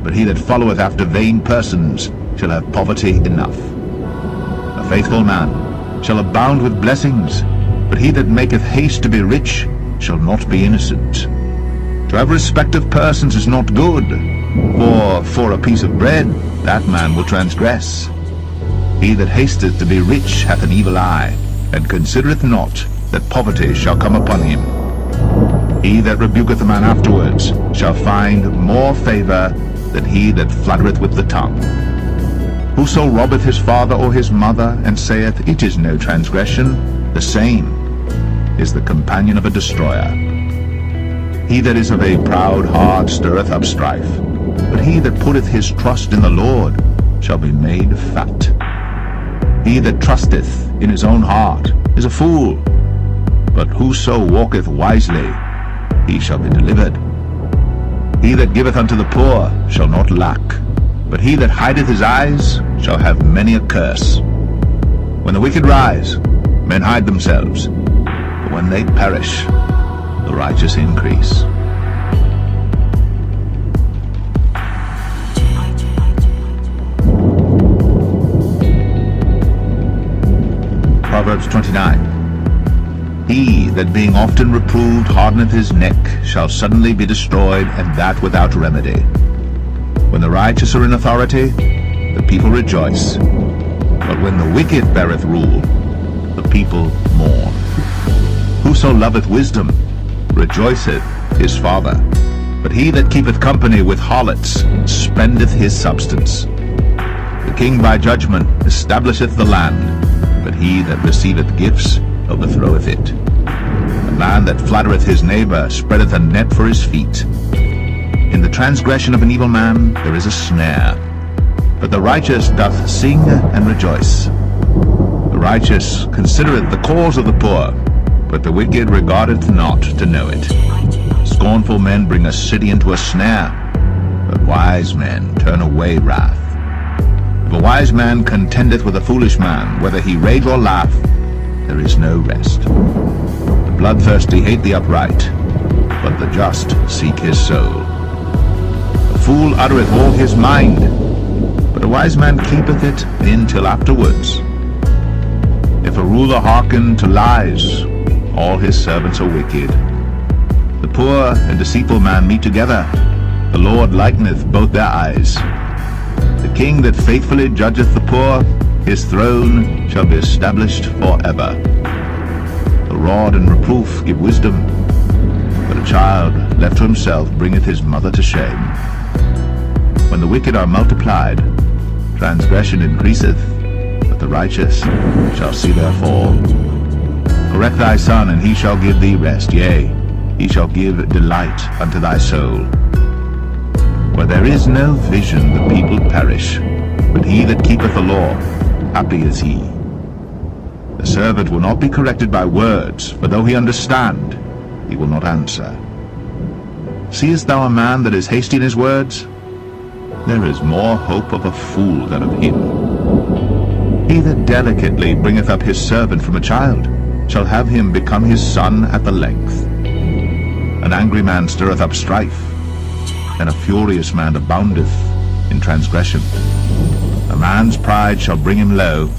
but he that followeth after vain persons shall have poverty enough. A faithful man shall abound with blessings, but he that maketh haste to be rich shall not be innocent. To have respect of persons is not good, for a piece of bread that man will transgress. He that hasteth to be rich hath an evil eye, and considereth not that poverty shall come upon him. He that rebuketh a man afterwards shall find more favour than he that fluttereth with the tongue. Whoso robbeth his father or his mother, and saith, It is no transgression, the same is the companion of a destroyer. He that is of a proud heart stirreth up strife, but he that putteth his trust in the Lord shall be made fat. He that trusteth in his own heart is a fool, but whoso walketh wisely, he shall be delivered. He that giveth unto the poor shall not lack, but he that hideth his eyes shall have many a curse. When the wicked rise, men hide themselves, but when they perish, the righteous increase. Proverbs 29. He that being often reproved hardeneth his neck shall suddenly be destroyed, and that without remedy. When the righteous are in authority, the people rejoice, but when the wicked beareth rule, the people mourn. Whoso loveth wisdom rejoiceth his father, but he that keepeth company with harlots spendeth his substance. The king by judgment establisheth the land, but he that receiveth gifts overthroweth it. A man that flattereth his neighbor spreadeth a net for his feet. In the transgression of an evil man there is a snare, but the righteous doth sing and rejoice. The righteous considereth the cause of the poor, but the wicked regardeth not to know it. Scornful men bring a city into a snare, but wise men turn away wrath. If a wise man contendeth with a foolish man, whether he rage or laugh, there is no rest. The bloodthirsty hate the upright, but the just seek his soul. A fool uttereth all his mind, but a wise man keepeth it in till afterwards. If a ruler hearken to lies, all his servants are wicked. The poor and deceitful man meet together, the Lord likeneth both their eyes. The king that faithfully judgeth the poor, his throne shall be established forever. The rod and reproof give wisdom, but a child left to himself bringeth his mother to shame. When the wicked are multiplied, transgression increaseth, but the righteous shall see their fall. Correct thy son, and he shall give thee rest, yea, he shall give delight unto thy soul. Where there is no vision, the people perish, but he that keepeth the law, happy is he. The servant will not be corrected by words, for though he understand, he will not answer. Seest thou a man that is hasty in his words? There is more hope of a fool than of him. He that delicately bringeth up his servant from a child, shall have him become his son at the length. An angry man stirreth up strife, and a furious man aboundeth in transgression. A man's pride shall bring him low,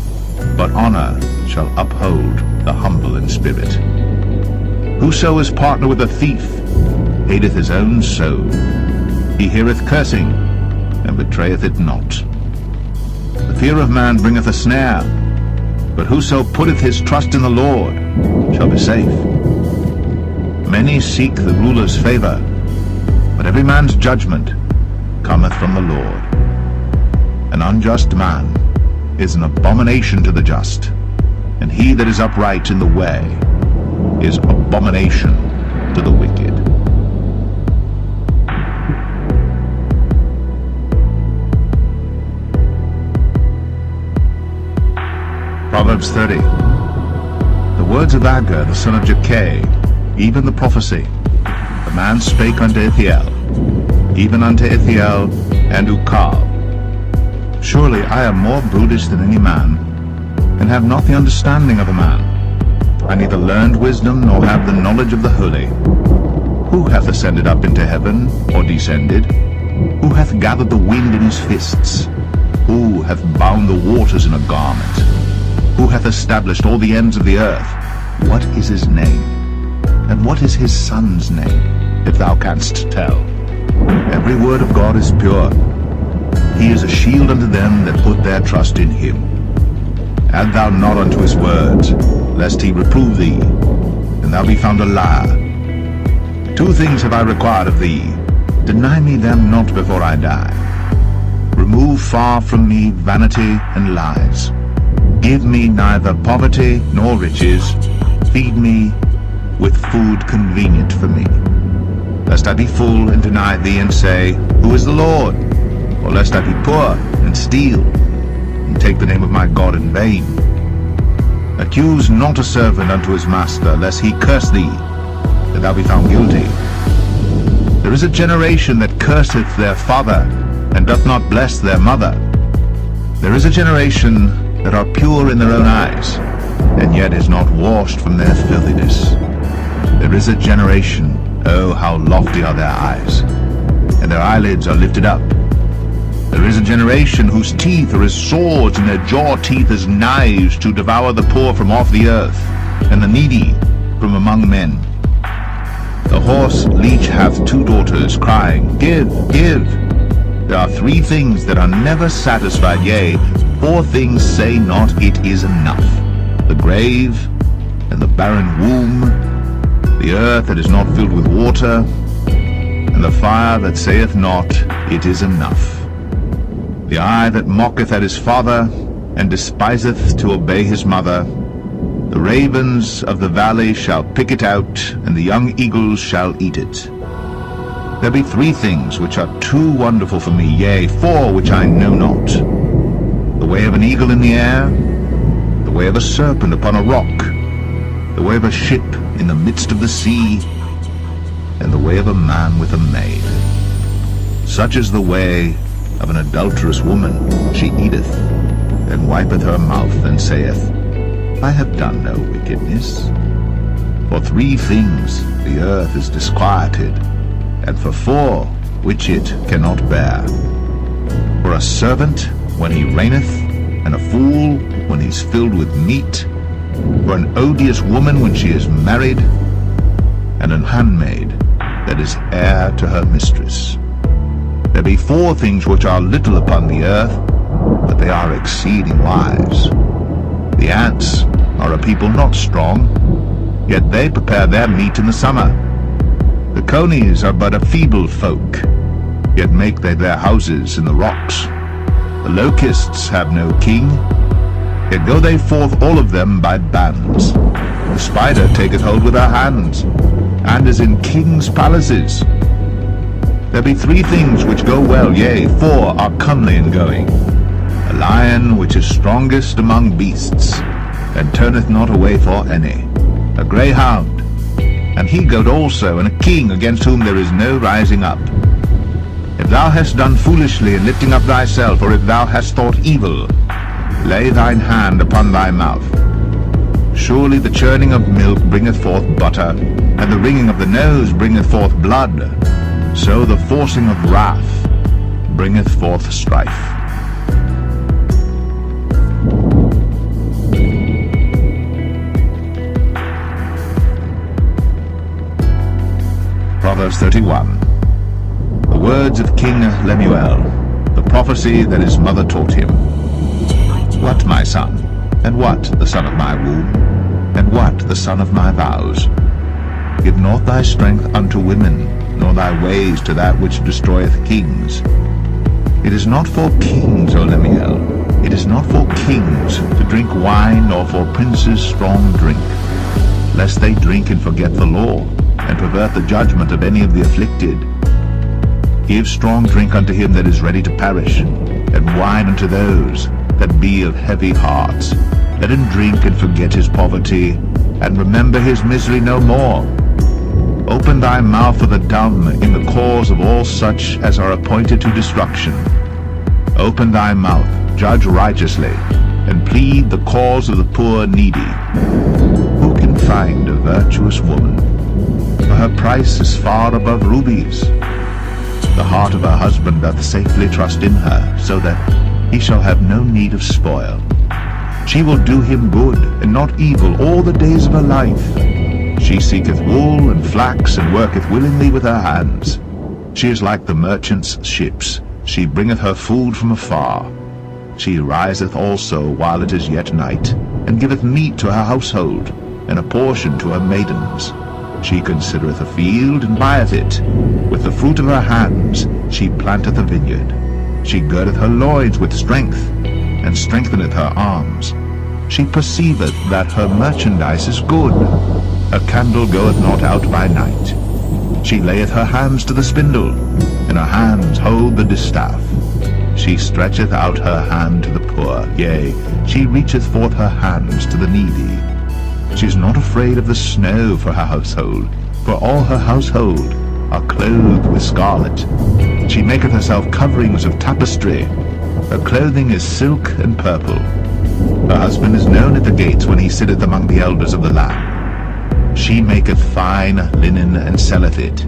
but honor shall uphold the humble in spirit. Whoso is partner with a thief hateth his own soul. He heareth cursing, and betrayeth it not. The fear of man bringeth a snare, but whoso putteth his trust in the Lord shall be safe. Many seek the ruler's favor, but every man's judgment cometh from the Lord. An unjust man is an abomination to the just, and he that is upright in the way is abomination to the wicked. Proverbs 30. The words of Agur, the son of Jakeh, even the prophecy. The man spake unto Ithiel, even unto Ithiel and Ukal. Surely I am more brutish than any man, and have not the understanding of a man. I neither learned wisdom, nor have the knowledge of the holy. Who hath ascended up into heaven, or descended? Who hath gathered the wind in his fists? Who hath bound the waters in a garment? Who hath established all the ends of the earth? What is his name? And what is his son's name, if thou canst tell? Every word of God is pure. He is a shield unto them that put their trust in him. Add thou not unto his words, lest he reprove thee, and thou be found a liar. 2 things have I required of thee. Deny me them not before I die. Remove far from me vanity and lies. Give me neither poverty nor riches. Feed me with food convenient for me. Lest I be full and deny thee and say, Who is the Lord? Or lest I be poor and steal, and take the name of my God in vain. Accuse not a servant unto his master, lest he curse thee, that thou be found guilty. There is a generation that curseth their father, and doth not bless their mother. There is a generation that are pure in their own eyes, and yet is not washed from their filthiness. There is a generation, oh, how lofty are their eyes, and their eyelids are lifted up. There is a generation whose teeth are as swords, and their jaw teeth as knives, to devour the poor from off the earth, and the needy from among men. The horse leech hath 2 daughters, crying, Give, give. There are 3 things that are never satisfied, yea, 4 things say not, It is enough. The grave, and the barren womb, the earth that is not filled with water, and the fire that saith not, It is enough. The eye that mocketh at his father, and despiseth to obey his mother. The ravens of the valley shall pick it out, and the young eagles shall eat it. There be 3 things which are too wonderful for me, yea, 4 which I know not. The way of an eagle in the air, the way of a serpent upon a rock, the way of a ship in the midst of the sea, and the way of a man with a maid. Such is the way of an adulterous woman. She eateth, and wipeth her mouth, and saith, I have done no wickedness. For 3 things the earth is disquieted, and for 4 which it cannot bear. For a servant when he reigneth, and a fool when he's filled with meat, for an odious woman when she is married, and an handmaid that is heir to her mistress. There be 4 things which are little upon the earth, but they are exceeding wise. The ants are a people not strong, yet they prepare their meat in the summer. The conies are but a feeble folk, yet make they their houses in the rocks. The locusts have no king, yet go they forth all of them by bands. The spider taketh hold with her hands, and is in kings' palaces. There be 3 things which go well, yea, 4 are comely in going. A lion which is strongest among beasts, and turneth not away for any. A greyhound, an he-goat also, and a king against whom there is no rising up. If thou hast done foolishly in lifting up thyself, or if thou hast thought evil, lay thine hand upon thy mouth. Surely the churning of milk bringeth forth butter, and the wringing of the nose bringeth forth blood. So the forcing of wrath bringeth forth strife. Proverbs 31. The words of King Lemuel, the prophecy that his mother taught him. What, my son, and what the son of my womb, and what the son of my vows? Give not thy strength unto women, nor thy ways to that which destroyeth kings. It is not for kings, O Lemuel, it is not for kings to drink wine, nor for princes strong drink, lest they drink and forget the law, and pervert the judgment of any of the afflicted. Give strong drink unto him that is ready to perish, and wine unto those that be of heavy hearts. Let him drink and forget his poverty, and remember his misery no more. Open thy mouth for the dumb in the cause of all such as are appointed to destruction. Open thy mouth, judge righteously, and plead the cause of the poor needy. Who can find a virtuous woman? For her price is far above rubies. The heart of her husband doth safely trust in her, so that he shall have no need of spoil. She will do him good, and not evil, all the days of her life. She seeketh wool and flax, and worketh willingly with her hands. She is like the merchant's ships. She bringeth her food from afar. She riseth also while it is yet night, and giveth meat to her household, and a portion to her maidens. She considereth a field, and buyeth it. With the fruit of her hands she planteth a vineyard. She girdeth her loins with strength, and strengtheneth her arms. She perceiveth that her merchandise is good. Her candle goeth not out by night. She layeth her hands to the spindle, and her hands hold the distaff. She stretcheth out her hand to the poor, yea, she reacheth forth her hands to the needy. She is not afraid of the snow for her household, for all her household are clothed with scarlet. She maketh herself coverings of tapestry. Her clothing is silk and purple. Her husband is known at the gates when he sitteth among the elders of the land. She maketh fine linen and selleth it,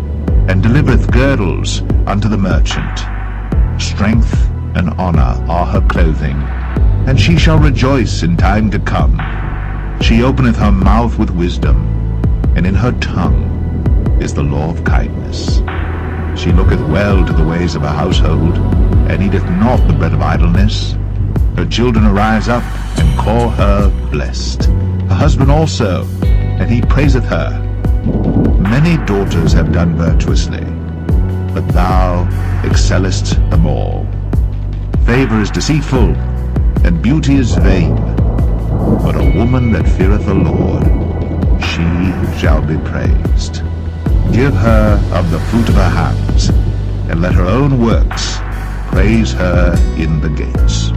and delivereth girdles unto the merchant. Strength and honor are her clothing, and she shall rejoice in time to come. She openeth her mouth with wisdom, and in her tongue is the law of kindness. She looketh well to the ways of her household, and eateth not the bread of idleness. Her children arise up and call her blessed. Her husband also, and he praiseth her. Many daughters have done virtuously, but thou excellest them all. Favor is deceitful, and beauty is vain, but a woman that feareth the Lord, she shall be praised. Give her of the fruit of her hands, and let her own works praise her in the gates.